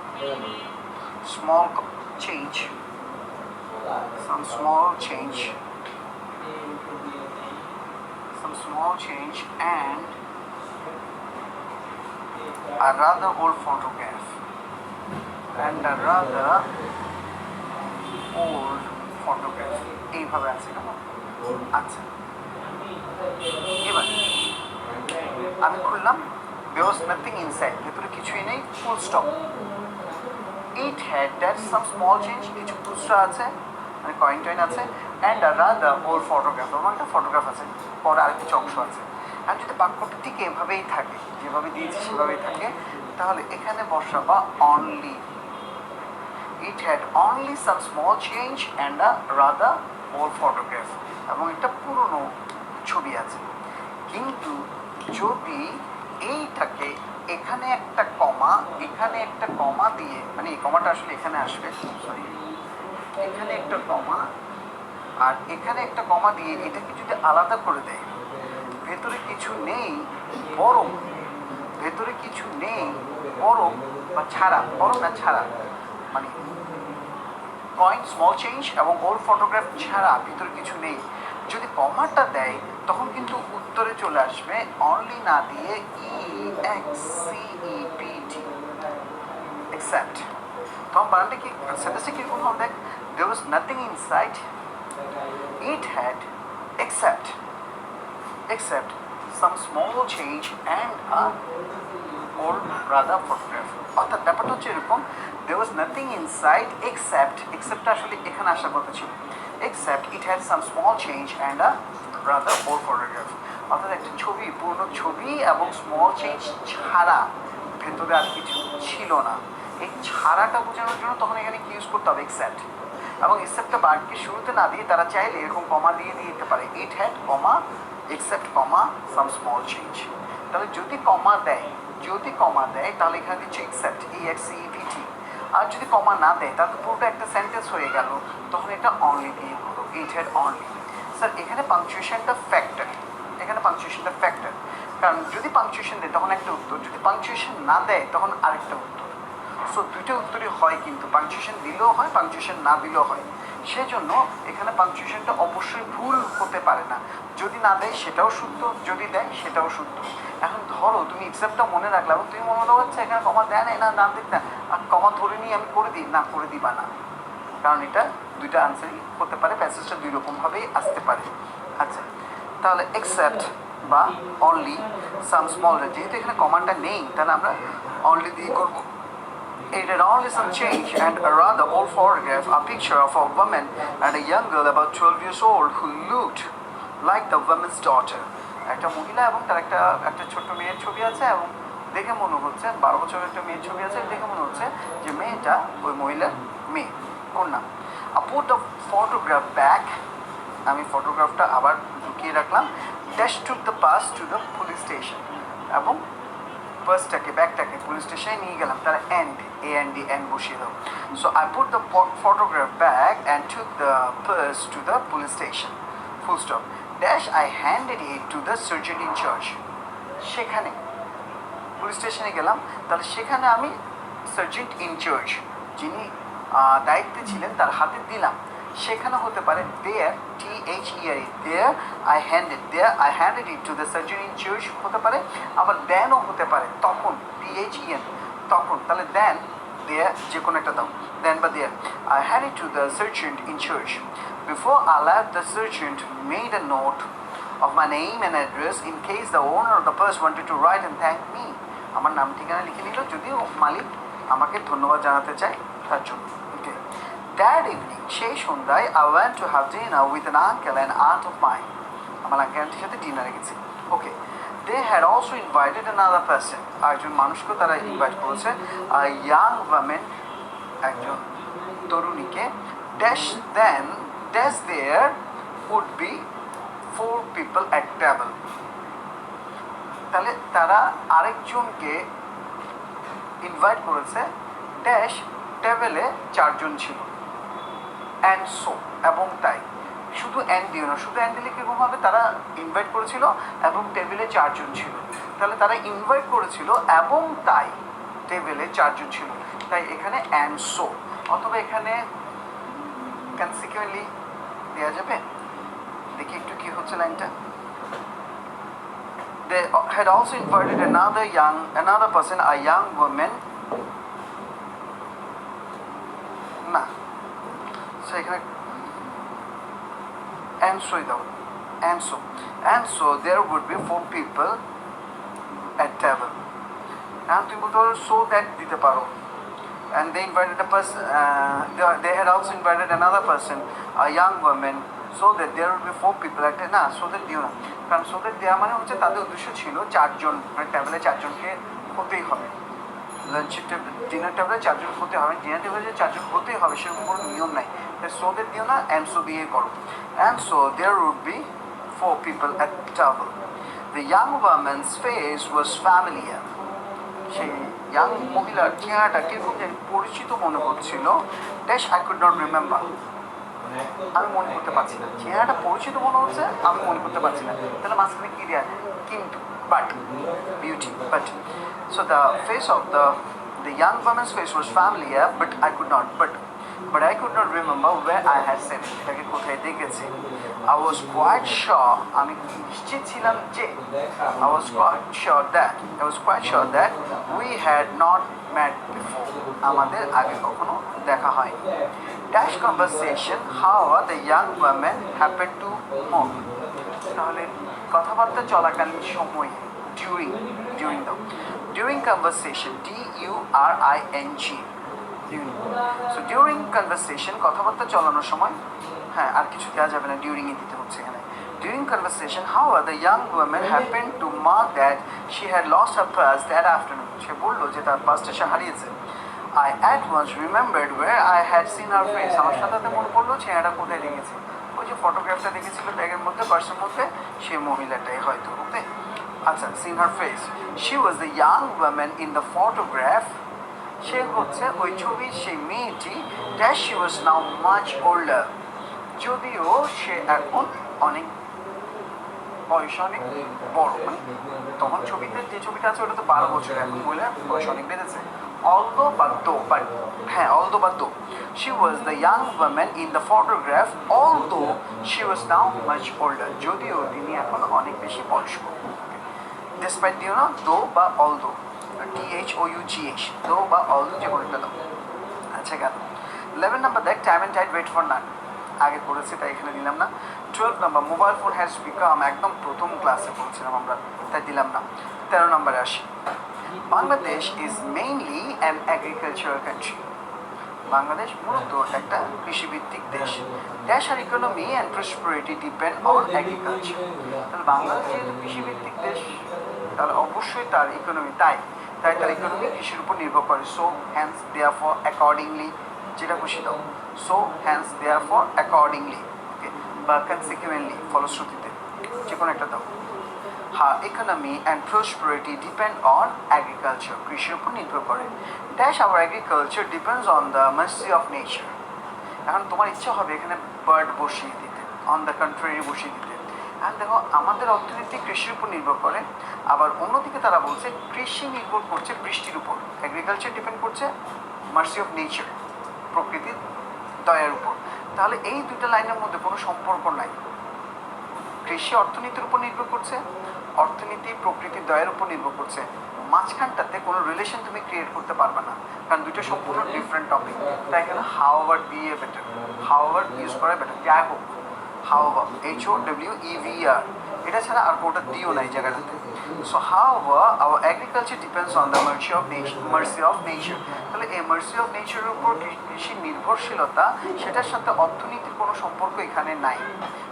small change. Some small change. Some small change and a rather old photograph. And a rather old photograph. এইভাবে আছে না? আচ্ছা, এবার আমি খুললাম, there was nothing inside, ভেতরে কিছুই নেই, full stop. It had that some small change, কিছু খুচরা আছে, মানে কয়েন টয়েন আছে, and a rather old photograph, আমার একটা ফটোগ্রাফ আছে, পরে আর কিছু অংশ আছে। আর যদি বাক্যটা ঠিক এভাবেই থাকে, যেভাবে দিয়েছি সেভাবেই থাকে, তাহলে এখানে বসাবা only. It had only some small change and a rather old photograph, এবং একটা পুরনো ছবি আছে। কিন্তু যদি এইটাকে এখানে একটা কমা, এখানে একটা কমা দিয়ে, মানে এই কমাটা আসলে এখানে আসবে, সরি, এখানে একটা কমা আর এখানে একটা কমা দিয়ে এটাকে যদি আলাদা করে দেয়, ভেতরে কিছু নেই বরং, ভেতরে কিছু নেই বরং বা ছাড়া, বরং না ছাড়া, মানে কয়েন স্মল চেঞ্জ এবং ওল্ড ফটোগ্রাফ ছাড়া ভিতরে কিছু নেই, যদি কমাটা দেয় তখন কিন্তু উত্তরে চলে আসবে অনলি না দিয়ে EXCEPT, except। তখন বানানটা কি, সেন্টেন্সটা কিরকম হবে দেখ, there was nothing inside, it had except some small change and a old rather photograph। অর্থাৎ ব্যাপারটা হচ্ছে এরকম, there was nothing inside except আসলে এখানে আসার কথা ছিল, except it had some small change and a rather old photograph। অর্থাৎ একটা ছবি, পুরনো ছবি এবং স্মল চেঞ্জ ছাড়া ভেতরে আর কিছু ছিল না। এই ছাড়াটা বোঝানোর জন্য তখন এখানে কি ইউজ করতে হবে? except। এবং এক্সেপ্টটা বার্ডকে শুরুতে না দিয়ে তারা চাইলে এরকম কমা দিয়ে দিতে পারে, it had comma except comma some small change. তাহলে যদি কমা দেয়, তাহলে এখানে দিচ্ছে এক্সেপ্ট EXCEPT। আর যদি কমা না দেয় তাহলে পুরোটা একটা সেন্টেন্স হয়ে গেল, তখন এটা অনলি দিয়ে করো, ইট হ্যাড অনলি। স্যার এখানে পাংচুয়েশনটা ফ্যাক্টর, কারণ যদি পাংচুয়েশন দেয় তখন একটা উত্তর, যদি পাংচুয়েশন না দেয় তখন আরেকটা উত্তর। সো দুটো উত্তরই হয়, কিন্তু পাংচুয়েশন দিলেও হয়, পাংচুয়েশন না দিলেও হয়। সেজন্য এখানে পাংচুয়েশনটা অবশ্যই ভুল হতে পারে না, যদি না দেয় সেটাও শুদ্ধ, যদি দেয় সেটাও শুদ্ধ। এখন ধরো তুমি এক্সেপ্টটা মনে রাখলে এবং তুমি মনে হচ্ছে এখানে কমা দেয় না, না দিক না, আর কমা ধরে নিয়ে আমি করে দিই, না করে দিবা না, কারণ এটা দুইটা আনসারই হতে পারে, প্যাসেজটা দুই রকমভাবেই আসতে পারে। আচ্ছা, তাহলে এক্সেপ্ট বা অনলি সাম স্মল, যেহেতু এখানে কমান্ডটা নেই তাহলে আমরা অনলি দিয়ে করবো। It had only some change, and a rather old photograph, a picture of a woman and a young girl about 12 years old who looked like the woman's daughter. একটা মহিলা এবং তার একটা ছোট্ট মেয়ের ছবি আছে, এবং দেখে মনে হচ্ছে 12 বছরের একটা মেয়ের ছবি আছে, দেখে মনে হচ্ছে যে মেয়েটা ওই মহিলার মেয়ে, কন্যা। I put the photograph back, আমি ফটোগ্রাফটা আবার ঢুকিয়ে রাখলাম, dash took the bus to the police station, এবং বাসটাকে ব্যাগটাকে পুলিশ স্টেশনে নিয়ে গেলাম, তারা এন্ড বসিয়ে দাও। So I put the photograph bag and took the bus to the police station, full stop, dash I handed it to the sergeant in charge. সেখানে police স্টেশনে গেলাম, তাহলে সেখানে আমি সার্জেন্ট ইন চার্জ যিনি দায়িত্বে ছিলেন তার হাতে দিলাম। সেখানে হতে পারে there, THERE, there I handed it to the sergeant in charge হতে পারে, আবার দেনও হতে পারে, তখন THEN, তখন, তাহলে দেন দেয়ার যে কোনো একটা দাও, দেন বা there. I hand it to the sergeant in charge before I left the sergeant made a note of my name and address in case the owner of the purse wanted to write and thank me. আমার নাম ঠিকানা লিখে নিল যদিও মালিক আমাকে ধন্যবাদ জানাতে চায় তার জন্য। ওকে, দ্যাট ইভিনিং, সেই সন্ধ্যায়, I went to have dinner with an uncle and aunt of mine. আমার আঙ্কেল আন্টির সাথে ডিনারে গেছি। ওকে, they had also invited another person, একজন মানুষকেও তারা ইনভাইট করেছে, a young woman, একজন তরুণীকে, dash there would be 4 people at table. তাহলে তারা আরেকজনকে ইনভাইট করেছে, ড্যাশ টেবিলে 4 জন ছিল, অ্যান্ড সো, এবং তাই। শুধু অ্যান্ড দিও না, শুধু অ্যান্ড দিলে কীরকম হবে, তারা ইনভাইট করেছিল এবং টেবিলে 4 জন ছিল, তাহলে তারা ইনভাইট করেছিল এবং তাই টেবিলে 4 জন ছিল, তাই এখানে অ্যান্ড সো, অথবা এখানে কনসিকুয়েন্টলি দেওয়া যাবে। দেখি একটু কি হচ্ছে লাইনটা। They had also invited another person, a young woman. না, so এখানে and so there would be 4 people at table. And তুমি বলতে পারো so that দিতে পারো, and they invited a person, they had also invited another person, a young woman, so that there would be 4 people at না, so that দিও না, কারণ so that দেওয়া মানে হচ্ছে তাদের উদ্দেশ্য ছিল 4 জন, মানে টেবিলে 4 জনকে হতেই হবে, লাঞ্চের টেবিল, ডিনার টেবিলে 4 জন হতে হবে, ডিনার টেবিলে যে 4 জন হতেই হবে সেরকম কোনো নিয়ম নাই, তাই so that দিও না, and so দিয়ে করো। And so there would be 4 people at the table. The young woman's face was familiar. সেই ইয়াং মহিলার চেহারাটা কিরকম যেন পরিচিত মনে হচ্ছিল, dash I could not remember, আমি মনে করতে পারছি না, চেহারাটা পরিচিত মনে হচ্ছে, আমি মনে করতে পারছি না, তাহলে মাঝখানে কি দেয়া, কিন্তু, but, beauty, but, so the face of the young woman's face was familiar, but I could not remember where I had seen it, এটাকে কোথায় দেখেছি। I was quite sure, আমি নিশ্চিত ছিলাম যে, I was quite sure that we had not met before, আমাদের আগে কখনো দেখা হয়নি। Dash conversation, however, the young woman happened to move. তাহলে কথাবার্তা চলাকালীন সময়ে, during conversation, DURING, so during conversation, কথাবার্তা চালানোর সময়, হ্যাঁ আর কিছু দেওয়া যাবে না, ডিউরিং এ দিতে হচ্ছে এখানে। During conversation, however, the young woman happened to mark that she had lost her purse that afternoon. সে বললো যে তার পার্সটা সে হারিয়েছে। I at once remembered where I had seen her face. আমার সাথে সাথে মনে পড়লো চেহারাটা কোথায় দেখেছি। ওই যে ফটোগ্রাফটা দেখেছিল ব্যাগের মধ্যে, পার্সের মধ্যে, সেই মহিলাটাই হয়তো। ওকে, আচ্ছা, seen her face. She was the young woman in the photograph. সে হচ্ছে ওই ছবির সেই মেয়েটি। That she was now much older. যদিও সে এখন অনেক বয়স অনেক বড়, মানে তখন ছবিতে যে ছবিটা আছে ওটা তো 12 বছর, এখন মহিলার বয়স অনেক বেড়েছে। Although but though she was the young woman in the photograph, although she was now much older, যদিও তিনি এখন অনেক বেশি বয়স্ক। Despite দিও না, though বা although, THOUGH, though বা although যে কোনো একটা দাও। আচ্ছা গেল। 11 নাম্বার দেখ, time and tide wait for none, আগে পড়েছি তাই এখানে দিলাম না। 12 number, mobile phone has become, একদম প্রথম ক্লাসে পড়ছিলাম আমরা, তাই দিলাম না। 13 নাম্বারে আসি, Bangladesh is mainly an agricultural country. Bangladesh মূলত একটা কৃষিভিত্তিক দেশ। ড্যাশ আর economy and prosperity depend on agriculture. তাহলে বাংলাদেশ যেহেতু কৃষিভিত্তিক দেশ, তাহলে অবশ্যই তার ইকোনমি তাই তার ইকোনমি কৃষির উপর নির্ভর করে। সো হ্যান্স দেয়ারফর অ্যাকর্ডিংলি, যেটা খুশি দাও। So hence therefore accordingly, okay, বা কনসিকুয়েন্টলি, ফলশ্রুতিতে, যে কোনো একটা দাও। হ্যাঁ, economy and prosperity depend on agriculture, কৃষির উপর নির্ভর করে। Dash our agriculture depends on the mercy of nature. এখন তোমার ইচ্ছা হবে এখানে বার্ড বসিয়ে দিতে, অন দ্য কন্ট্রারি বসিয়ে দিতে। এখন দেখো, আমাদের অর্থনীতি কৃষির উপর নির্ভর করে, আবার অন্যদিকে তারা বলছে কৃষি নির্ভর করছে বৃষ্টির উপর, এগ্রিকালচার ডিপেন্ড করছে মার্সি অফ নেচার, প্রকৃতির দয়ার উপর। তাহলে এই দুটো লাইনের মধ্যে কোনো সম্পর্ক নাই। কৃষি অর্থনীতির উপর নির্ভর করছে, অর্থনীতি প্রকৃতির দয়ের উপর নির্ভর করছে। মাঝখানটাতে কোনো রিলেশন তুমি ক্রিয়েট করতে পারবে না, কারণ দুটো সম্পূর্ণ ডিফারেন্ট টপিক। তাই এখানে হাওয়ার দিয়ে বেটার, হাওয়ার ইউজ করা বেটার। যাই হোক, হাওয়ার, HOWEVER, এটা ছাড়া আর কোনোটা দিও না এই জায়গাটাতে। So however our agriculture depends on the mercy of nature. তাহলে এই মার্সি অফ নেচারের উপর কৃষির নির্ভরশীলতা, সেটার সাথে অর্থনীতির কোনো সম্পর্ক এখানে নাই,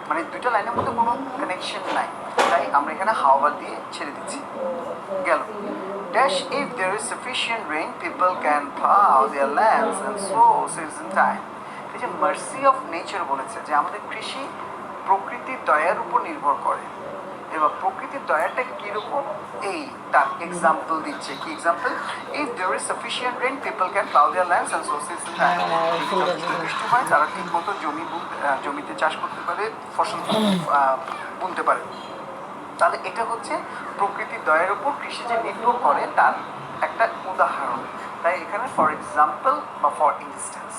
মানে দুটো লাইনের মধ্যে কোনো কানেকশন নাই। তাই আমরা এখানে হাওয়ার দিয়ে ছেড়ে দিচ্ছি। গেল। Dash, if there is sufficient rain, people can plow their lands and sow seeds in time. এই যে মার্সি অফ নেচার বলেছে যে আমাদের কৃষি প্রকৃতির দয়ার উপর নির্ভর করে। এবার প্রকৃতির দয়াটা কীরকম, এই তার এক্সাম্পল দিচ্ছে। কি example? If there is sufficient rain, people can plough their lands and sow seeds in time. বৃষ্টি হয়, তারা ঠিক মতো জমিতে চাষ করতে পারে, ফসল বুনতে পারে। তাহলে এটা হচ্ছে প্রকৃতির দয়ার উপর কৃষি যে নির্ভর করে তার একটা উদাহরণ। তাই এখানে ফর এক্সাম্পল বা ফর ইনস্ট্যান্স।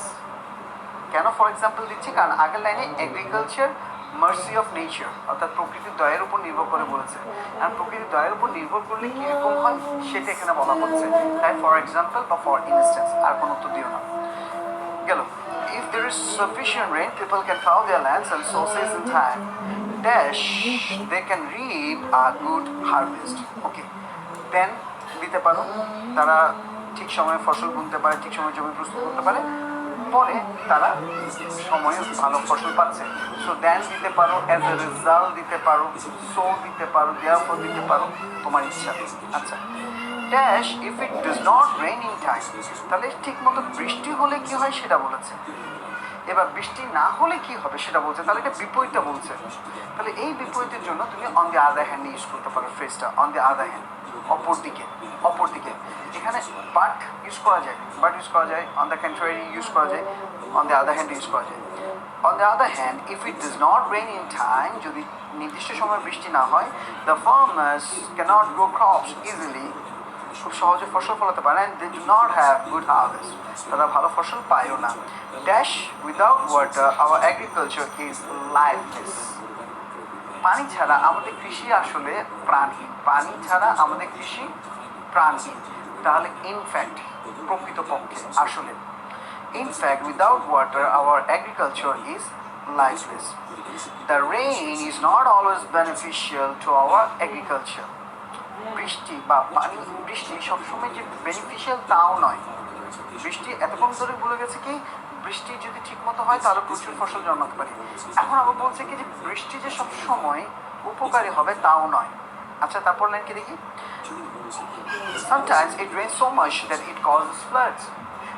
কেন ফর এক্সাম্পল দিচ্ছি? কারণ আগের লাইনে এগ্রিকালচার মার্সি অফ নেচার, অর্থাৎ প্রকৃতির দয়ের উপর নির্ভর করে বলেছে। আর প্রকৃতির দয়ের উপর নির্ভর করলে কীরকম হয় সেটা এখানে বলা হচ্ছে। তাই ফর এক্সাম্পল বা ফর ইনস্ট্যান্স, আর কোনো উত্তর দিও না। গেল। If there is sufficient rain, people can plow their lands and sow seeds in time. Dash, they can reap a good harvest. Okay. Then দিতে পারো, তারা ঠিক সময়ে ফসল বুনতে পারে, ঠিক সময়ে জমি প্রস্তুত করতে পারে, পরে তারা সময়ে ভালো ফসল পাচ্ছে। সো দেন দিতে পারো, অ্যাজ এ রেজাল্ট দিতে পারো, সো দিতে পারো, দেয়ারফর দিতে পারো, তোমার ইচ্ছা। আচ্ছা, dash if it does not rain in time. তাহলে ঠিক মতো বৃষ্টি হলে কি হয় সেটা বলেছে। এবার বৃষ্টি না হলে কি হবে সেটা বলছে। তাহলে এটা বিপরীতটা বলছে। তাহলে এই বিপরীতের জন্য তুমি on the other hand use করতে পারো ফ্রেজটা, অন দি আদার হ্যান্ড, অপরদিকে। এখানে বাট ইউজ করা যায়, অন দ্য কন্ট্রারি ইউজ করা যায়, on the other hand use করা যায়। On the other hand, if it does not rain in time, যদি নির্দিষ্ট সময় বৃষ্টি না হয়, the farmers cannot grow crops easily, খুব সহজে ফসল ফলাতে পারে, and they do not have good harvest, তারা ভালো ফসল পায়ও না। Dash without water our agriculture is lifeless. পানি ছাড়া আমাদের কৃষি আসলে প্রাণহীন, পানি ছাড়া আমাদের কৃষি প্রাণহীন। তাহলে ইনফ্যাক্ট, প্রকৃতপক্ষে, আসলে, in fact without water our agriculture is lifeless. The rain is not always beneficial to our agriculture. বৃষ্টি বা পানি, বৃষ্টি সবসময় যে বেনিফিশিয়াল তাও নয়। বৃষ্টি এতক্ষণ ধরে বলে গেছে কি, বৃষ্টি যদি ঠিক মতো হয় তাহলে প্রচুর ফসল জন্মাতে পারে। এখন আবার বলছে কি যে বৃষ্টি যে সবসময় উপকারী হবে তাও নয়। আচ্ছা, তারপর লাইন কি দেখি, sometimes it rains so much that it causes floods.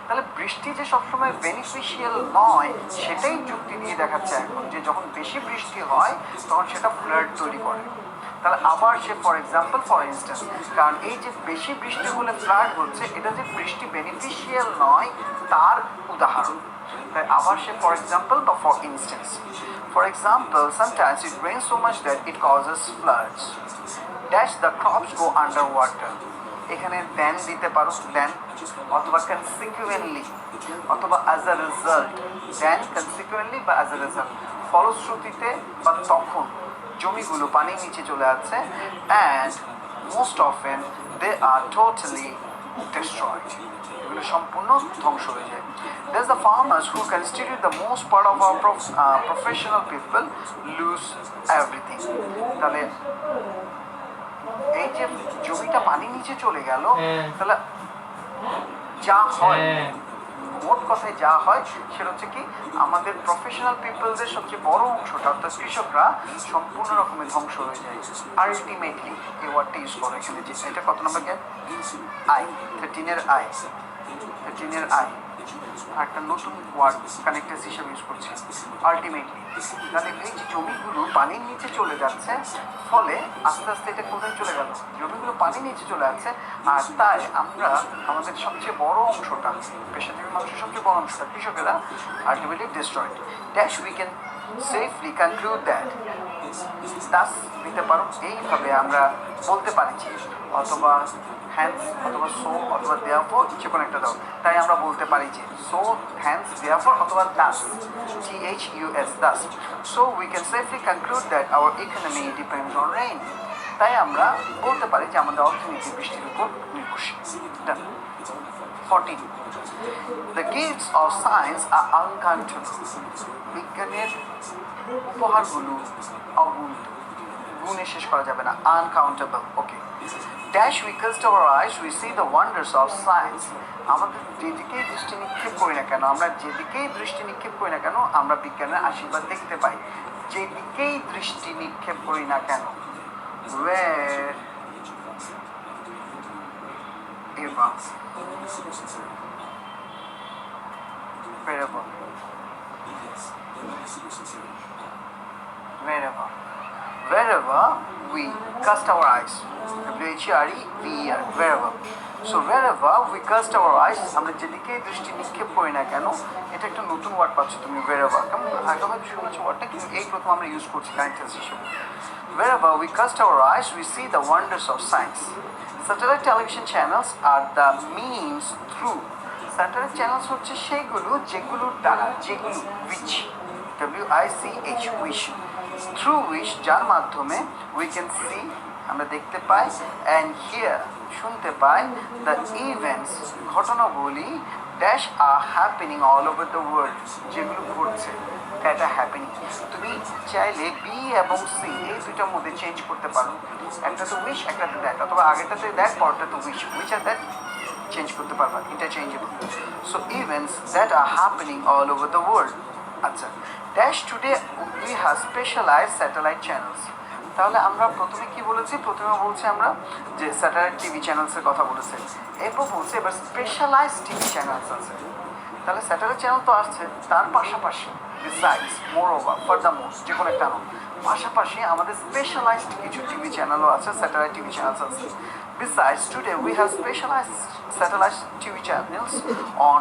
তাহলে বৃষ্টি যে সবসময় বেনিফিশিয়াল নয় সেটাই যুক্তি দিয়ে দেখাচ্ছে এখন, যে যখন বেশি বৃষ্টি হয় তখন সেটা ফ্লাড তৈরি করে। তাহলে আবার সে ফর ইনস্ট্যান্স, কারণ এই যে বেশি বৃষ্টি হলে ফ্লাড হচ্ছে, এটা যে বৃষ্টি বেনিফিশিয়াল নয় তার উদাহরণ। তাই আবার সে ফর এক্সাম্পল বা for instance. For example, sometimes it rains so much that it causes floods. Dash the crops go under water. এখানে দেন দিতে পারো, দেন, অথবা কনসিকুয়েন্টলি, অথবা as a result. Then consequently বা অ্যাজ আ রেজাল্ট, ফলশ্রুতিতে বা তখন জমিগুলো পানির নিচে চলে যাচ্ছে। And most often they are totally destroyed. এগুলো সম্পূর্ণ ধ্বংস হয়ে যায়। There's the farmers who constitute the most part of our professional people lose everything. তাহলে এই যে জমিটা পানির নিচে চলে গেল, তাহলে যা হয়, মোট কথায় যা হয় সেটা হচ্ছে কি, আমাদের প্রফেশনাল পিপলদের সবচেয়ে বড় অংশটা অর্থাৎ কৃষকরা সম্পূর্ণ রকমে ধ্বংস হয়ে যায় আলটিমেটলি। এই ওয়ার্ডটা ইউজ করো এখানে, যে এটা কত নম্বর জ্ঞান? আই, 13-এর আই, 13-এর আই, একটা নতুন ওয়ার্ড কানেক্টেড হিসেবে ইউজ করছি, আলটিমেটলি। তাহলে এই যে জমিগুলো পানির নিচে চলে যাচ্ছে, ফলে আস্তে আস্তে এটা কোথায় চলে গেল? জমিগুলো পানির নিচে চলে যাচ্ছে। আর তাই আমরা আমাদের সবচেয়ে বড় অংশটা, পেশাজীবী মানুষের সবচেয়ে বড় অংশটা কৃষকেরা ultimately destroyed. Dash we can safely conclude that. Das দিতে পারো, এইভাবে আমরা বলতে পারি যে, অথবা হ্যান্স, অথবা সো, অথবা দেয়ারফর, যে কোনো একটা দাও। তাই আমরা বলতে পারি যে সো, হ্যান্স, দেয়ারফর, অথবা Das, THUS, Das. So we can safely conclude that our economy depends on rain. তাই আমরা বলতে পারি যে আমাদের অর্থনীতি বৃষ্টির উপর নির্ভরশীল। 14. The gifts of science are uncountable. বিজ্ঞানের উপহারগুলো অগুণিত, গুণে শেষ করা যাবে না, uncountable. Okay. Dash we cast our eyes, we see the wonders of science. আমাদের যেদিকেই দৃষ্টি নিক্ষেপ করি না কেন, আমরা যেদিকেই দৃষ্টি নিক্ষেপ করি না কেন, আমরা বিজ্ঞানের আশীর্বাদ দেখতে পাই। যেদিকেই দৃষ্টি নিক্ষেপ করি না কেন, where ever, wherever, wherever, wherever we cast our eyes, WHEREVER, wherever. So wherever we cast our eyes, আমরা যেদিকে দৃষ্টি নিক্ষেপ করি না কেন, এটা একটা নতুন ওয়ার্ড পাচ্ছ তুমি, wherever। কেমন আগেভাবে শুনেছো ওয়ার্ডটা, কিন্তু এই প্রথম আমরা ইউজ করছি কানেক্টেন্স হিসেবে। Wherever we cast our eyes, we see the wonders of science. Satellite television channels are the means through. Satellite channels হচ্ছে সেইগুলো যেগুলোর দ্বারা, যেগুলো which, WICH, which, through which, যার মাধ্যমে we can see, আমরা দেখতে পাই, and hear, শুনতে পাই, the events, ঘটনাবলী, dash are happening all over the world, যেগুলো ঘটছে, এটা হ্যাপেনিং। তুমি চাইলে বি এবং সি এই দুইটার মধ্যে চেঞ্জ করতে পারো, একটা তো উইশ, একটা তো দ্যাট, অথবা আগেরটাতে দ্যাট, পরটা তো উইচ আর দ্যাট চেঞ্জ করতে পারবা, interchangeable. So events that are happening all over the world. আচ্ছা, dash today we have specialised satellite channels. তাহলে আমরা প্রথমে কি বলেছি? প্রথমে বলছি আমরা যে স্যাটেলাইট টিভি চ্যানেলসের কথা বলেছে, এরপর বলছে এবার স্পেশালাইজ টিভি চ্যানেলস আছে। তাহলে স্যাটেলাইট চ্যানেল তো আসছে, তার পাশাপাশি বিসাইডস, মোরওভার, ফার্দারমোর, যে কোনো একটা নাম, পাশাপাশি আমাদের স্পেশালাইজড কিছু টিভি চ্যানেলও আছে, স্যাটেলাইট টিভি চ্যানেলস আছে। Besides, today we have specialized satellite TV channels on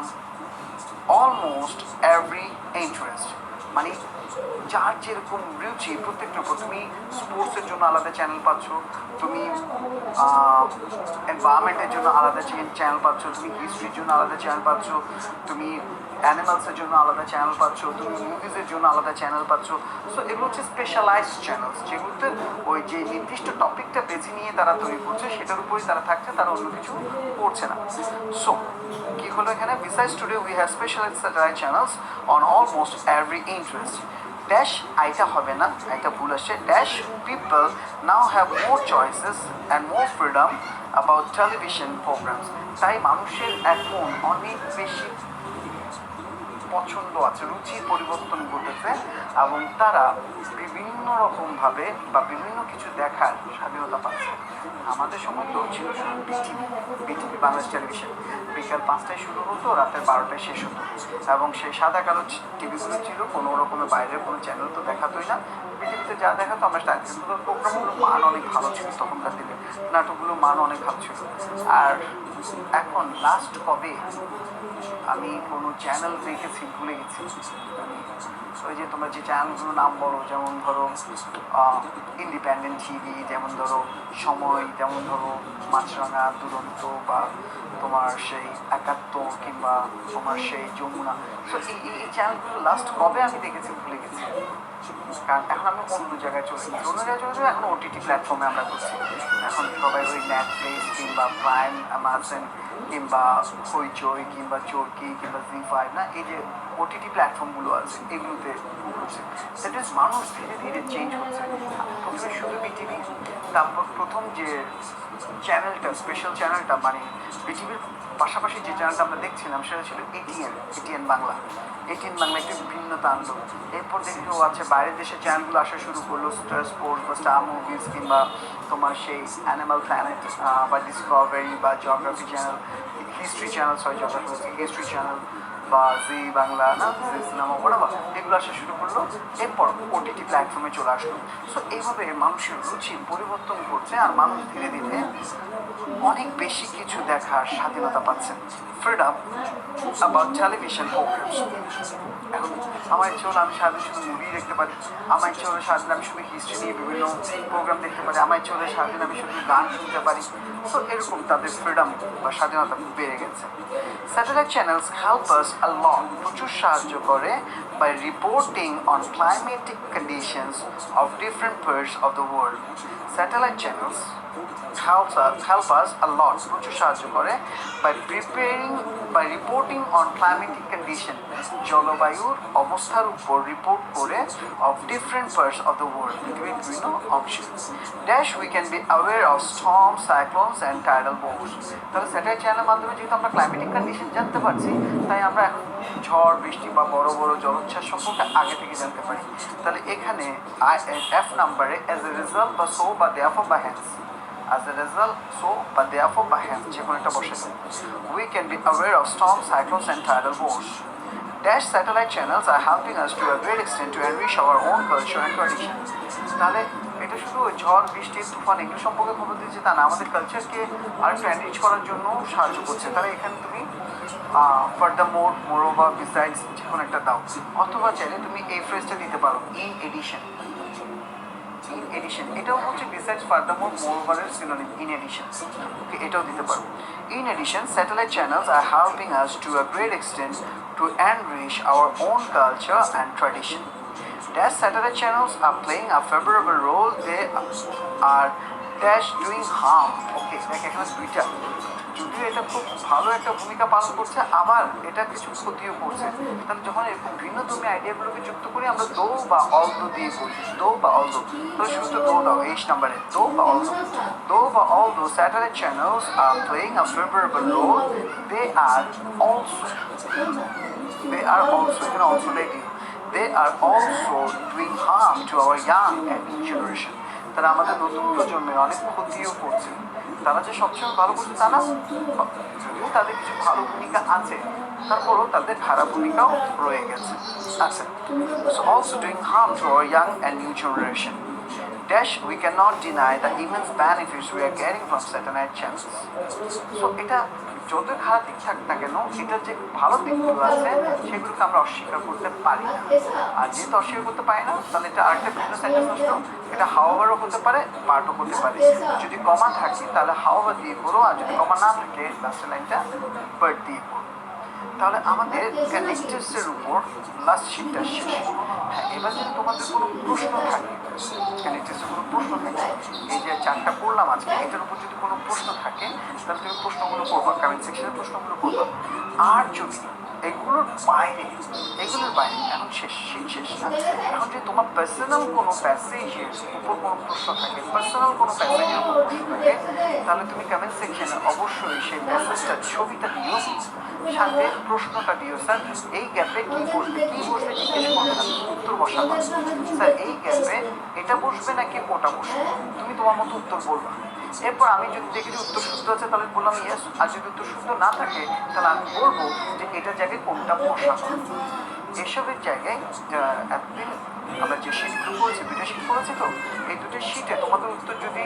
almost every interest. মানে যার যেরকম রুচি প্রত্যেকটার উপর, তুমি স্পোর্টসের জন্য আলাদা চ্যানেল পাচ্ছ, তুমি এনভায়রনমেন্টের জন্য আলাদা চ্যানেল পাচ্ছ, তুমি হিস্ট্রির জন্য আলাদা চ্যানেল পাচ্ছ, তুমি অ্যানিমালসের জন্য আলাদা চ্যানেল পাচ্ছ, তুমি মুভিজের জন্য আলাদা চ্যানেল পাচ্ছ। সো এগুলো হচ্ছে স্পেশালাইজড চ্যানেলস, যেগুলোতে ওই যে নির্দিষ্ট টপিকটা বেছে নিয়ে তারা তৈরি করছে, সেটার উপরেই তারা থাকছে, তারা অন্য কিছু করছে না। সো কি হলো এখানে? Besides today we have specialised satellite channels on almost every interest. Dash আইটা হবে না, আইটা ভুল আসছে। Dash people now have more choices and more freedom about television programmes. তাই মানুষের এখন অনেক বেশি পছন্দ আছে, রুচির পরিবর্তন ঘটেছে এবং তারা বিভিন্ন রকমভাবে বা বিভিন্ন কিছু দেখার স্বাধীনতা পাচ্ছে। আমাদের সময় তো ছিল শুধু বিটিভি বাংলাদেশ টেলিভিশন, বিকাল 5টায় শুরু হতো, রাতের 12টায় শেষ হতো, এবং সেই সাদা কালো টিভিগুলো ছিল, কোনো রকমের বাইরের কোনো চ্যানেল তো দেখাতোই না। বিটিভিতে যা দেখাতো আমরা স্টাইল, কিন্তু প্রোগ্রামগুলোর মান অনেক ভালো ছিল তখনকার দিনে, নাটকগুলোর মান অনেক ভালো ছিল। আর এখন লাস্ট কবে আমি কোনো চ্যানেল দেখেছি ভুলে গেছি, ওই যে তোমরা যে চ্যানেলগুলোর নাম বলো, যেমন ধরো ইন্ডিপেন্ডেন্ট টিভি, যেমন ধরো সময়, যেমন ধরো মাছরাঙা, দুরন্ত, বা তোমার সেই একাত্তর, কিংবা তোমার সেই যমুনা। সো এই চ্যানেলগুলো লাস্ট কবে আমি দেখেছি ভুলে গেছি, কারণ এখন আমি অন্য জায়গায় চলে গেছি, অন্য জায়গায় চলে যাবো। এখন ওটিটি প্ল্যাটফর্মে আমরা করছি, এখন সবাই ওই নেটফ্লিক্স কিংবা প্রাইম, অ্যামাজন, কিংবা হইচই, কিংবা চরকি, কিংবা জি5 না, এই যে ওটিটি প্ল্যাটফর্মগুলো আছে এগুলোতে করছে। দ্যাট ইজ মানুষ ধীরে ধীরে চেঞ্জ হচ্ছে। প্রথমে শুধু বিটিভি, তারপর প্রথম যে চ্যানেলটা, স্পেশাল চ্যানেলটা, মানে বিটিভির পাশাপাশি যে চ্যানেলটা আমরা দেখছিলাম সেটা ছিল এটিএন বাংলা। এটিএন বাংলা একটু ভিন্নতা আনলো। এরপর দেখি ও আছে বাইরের দেশের চ্যানেলগুলো আসা শুরু করলো, স্টার স্পোর্টস বা স্টার মুভিজ, কিংবা তোমার সেই অ্যানিমাল প্ল্যানেট বা ডিসকভারি বা geography channel, history channel, history channel, বা জি বাংলা না, জি সিনেমা, ওরা এগুলো আসা শুরু করলো। এরপর ওটিটি প্ল্যাটফর্মে চলে আসলো। সো এইভাবে মানুষের রুচি পরিবর্তন করছে, আর মানুষ ধীরে ধীরে অনেক বেশি কিছু দেখার স্বাধীনতা পাচ্ছে। Freedom about television programs. এখন আমার ইচ্ছে হলো আমি সারাদিন শুধু মুভি দেখতে পারি, আমার ইচ্ছে হলো সারাদিন আমি শুধু হিস্ট্রি নিয়ে বিভিন্ন প্রোগ্রাম দেখতে পারি, আমার ইচ্ছে হলো সারাদিন আমি শুধু গান শুনতে পারি। তো এরকম তাদের ফ্রিডম বা স্বাধীনতা বেড়ে গেছে। স্যাটেলাইট চ্যানেলস হেল্প আস আ লট, প্রচুর সাহায্য করে by reporting on climatic conditions of different parts of the world. Satellite channels help us a lot, প্রচুর সাহায্য করে by reporting on climatic condition, জলবায়ুর অবস্থার উপর রিপোর্ট করে of different parts of the world, পৃথিবীর বিভিন্ন অংশে। Dash we can be aware of storms, cyclones and tidal waves. তাহলে স্যাটেলাইট চ্যানেলের মাধ্যমে যেহেতু আমরা ক্লাইমেটিক কন্ডিশন জানতে পারছি, তাই আমরা এখন ঝড় বৃষ্টি বা বড় বড় জলোচ্ছ্বাস সম্পর্কে আগে থেকে জানতে পারি। তাহলে এখানে এফ নাম্বারে অ্যাজ এ রেজাল্ট বা সো বা দেয়ারফর বা hence, as a result, so, but therefore by hence, যে কোনো একটা বসে যায়। We can be aware of storms, cyclones and tidal waves. Dash satellite channels are helping us to a great extent to enrich our own culture and tradition. তাহলে এটা শুধু ঝড় বৃষ্টি তুফান এগুলো সম্পর্কে খবর দিচ্ছে তা না, আমাদের কালচারকে আরেকটু এনরিচ করার জন্য সাহায্য করছে। তাহলে এখানে তুমি ফার্দারমোর, মোরওভার, বিসাইডস যে কোনো একটা দাও, অথবা চাইলে তুমি এই ফ্রেজটা দিতে পারো, ইন এডিশন। এটাও হচ্ছে বিসাইডস, ফার্দারমোর, মোরওভারের সিনোনিম, ইন এডিশন। ওকে, এটাও দিতে পারো। In addition, satellite channels are helping us to a great extent to enrich our own culture and tradition. Dash satellite channels are playing a favorable role. They are dash doing harm. Okay, দেখো এখানে দুইটা, যদিও এটা খুব ভালো একটা ভূমিকা পালন করছে, আবার এটা কিছু ক্ষতিও করছে। তাহলে যখন এরকম ভিন্ন ধর্মী আইডিয়াগুলোকে যুক্ত করি আমরা দো বা অলদো দিয়ে বলি, দো বা অলদো। তাহলে শুধু দো দাও, এইচ নাম্বারে দো বা অলদো। দো বা although satellite channels are playing a favourable role, they are also এখানে also ready, they are also doing harm to our young and new generation. তারা আমাদের নতুন প্রজন্মের অনেক ক্ষতিও করছে। তারা যে সবসময় ভালো করছে তা না, যদিও তাদের কিছু ভালো ভূমিকা আছে, তারপরও তাদের খারাপ ভূমিকাও রয়ে গেছে। আচ্ছা, so also doing harm to our young and new generation. Dash we cannot deny the immense benefits we are getting from satellite channels. So এটা যত খারাপ দিক থাক না কেন, এটার যে ভালো দিকগুলো আছে সেগুলোকে আমরা অস্বীকার করতে পারি না। আর যেহেতু অস্বীকার করতে পারি না, তাহলে এটা আরেকটা ভিন্ন সেন্টেন্স আসলো, এটা হাওয়ারও হতে পারে, পার্টও হতে পারে। যদি কমা থাকে তাহলে হাওয়ার দিয়ে করো, আর যদি কমা না থাকে লাস্টের লাইনটা বাট দিয়ে করো। তাহলে আমাদের কানেক্টার্সের উপর লাস্ট শিটটা শেষ। হ্যাঁ, এবার যদি তোমাদের কোনো প্রশ্ন থাকে, কানেক্টার্সের কোনো প্রশ্ন থাকে, এই যে চারটা পড়লাম আজকে, এটার উপর যদি কোনো প্রশ্ন থাকে তাহলে তুমি প্রশ্নগুলো করবা, কমেন্ট সেকশনে প্রশ্নগুলো করবা। আর যদি এগুলোর বাইরে এখন শেষ না। এখন যদি তোমার পার্সোনাল কোনো প্যাসেজের উপর কোনো প্রশ্ন থাকে, তাহলে তুমি কমেন্ট সেকশনে অবশ্যই সেই প্যাসেজটার ছবিটা দিও, সাথে প্রশ্নটা দিও, স্যার এই গ্যাপে কি বসবে জিজ্ঞেস করবে না, উত্তর বসাবা, স্যার এই গ্যাপে এটা বসবে নাকি ওটা বসবে, তুমি তোমার মতো উত্তর বলবা। এরপর আমি যদি দেখি যে উত্তর শুদ্ধ আছে তাহলে বললাম ইয়েস, আর যদি উত্তর শুদ্ধ না থাকে তাহলে আমি বলবো যে এটার জায়গায় কোনটা বসাবো। এসবের জায়গায় এতদিন আমরা যে শিটগুলো করেছি, দুটো শিট করেছি, তো এই দুটো শিটে তোমাদের উত্তর যদি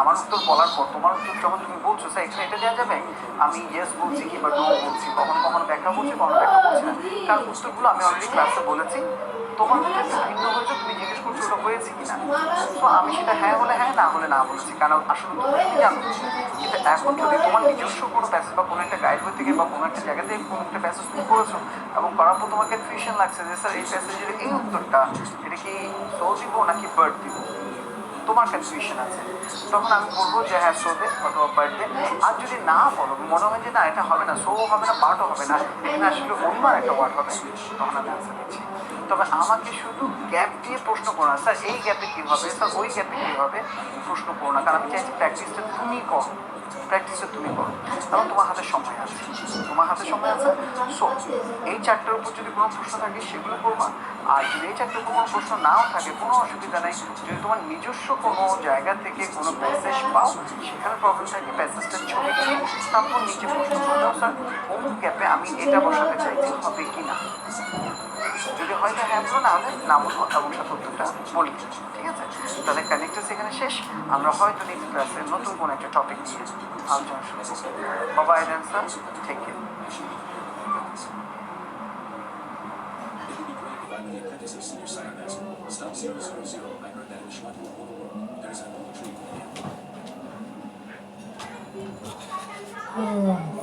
আমার উত্তর বলার পর তোমার উত্তর যখন তুমি বলছো স্যার এখানে এটা দেওয়া যাবে, আমি ইয়েস বলছি কিংবা নো বলছি, কখনো ব্যাখ্যা বলছি, কখনো ব্যাখ্যা বলছি না, কারণ উত্তরগুলো আমি অলরেডি ক্লাসে বলেছি। তোমার মধ্যে ভিন্ন হয়েছে, তুমি জিজ্ঞেস করছো ওটা হয়েছে কিনা, তো আমি সেটা হ্যাঁ হলে হ্যাঁ, না হলে না বলেছি, কারণ আসলে তুমি জানো। কিন্তু এখন যদি তোমার নিজস্ব কোনো প্যাসেজ বা কোনো একটা গাইড বই থেকে বা কোনো একটা জায়গা থেকে কোনো একটা প্যাসেজ তুমি করেছো এবং করার পর তোমাকে কনফিউশন লাগছে যে স্যার এই প্যাসেজের এই উত্তরটা এটা কি সো দিব নাকি বার্ড দিব, তোমার কনফিউশন আছে, তখন আমি বলবো যে হ্যাঁ সো দে অথবা বার্ড দে। আর যদি না বলো, মনে হয় যে না এটা হবে না, সো হবে না, বার্ডও হবে না, এখানে আসলে অন্য একটা ওয়ার্ড হবে, তখন আমি আনসার দিচ্ছি। তবে আমাকে শুধু গ্যাপ দিয়ে প্রশ্ন করো না, স্যার এই গ্যাপে কী হবে, স্যার ওই গ্যাপে কী হবে, প্রশ্ন করো না, কারণ আমি চাইছি প্র্যাকটিসটা তুমি করো, এবং তোমার হাতে সময় আছে, সো এই চারটার উপর যদি কোনো প্রশ্ন থাকে সেগুলো করবা। আর যদি এই চারটার উপর কোনো প্রশ্ন নাও থাকে কোনো অসুবিধা নেই, যদি তোমার নিজস্ব কোনো জায়গা থেকে কোনো প্যাসেজ পাও সেখানে প্রবলেম থাকে, প্যাসেজটার ছবি দিয়ে তারপর নিচে প্রশ্ন করে দাও, স্যার অমুক গ্যাপে আমি এটা বসাতে চাইছি, হবে কি না, যদি হয়তো হ্যাঁ বলো, না হলে না বলবো এবং সাথে উত্তরটা বলি, ঠিক আছে। তাহলে কানেক্টার সেখানে শেষ, আমরা হয়তো নেক্সট ক্লাসে নতুন কোনো একটা টপিক নিয়ে আলোচনা শুরু করবো। বাবা অ্যান্সার ঠিক আছে।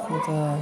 কোথায়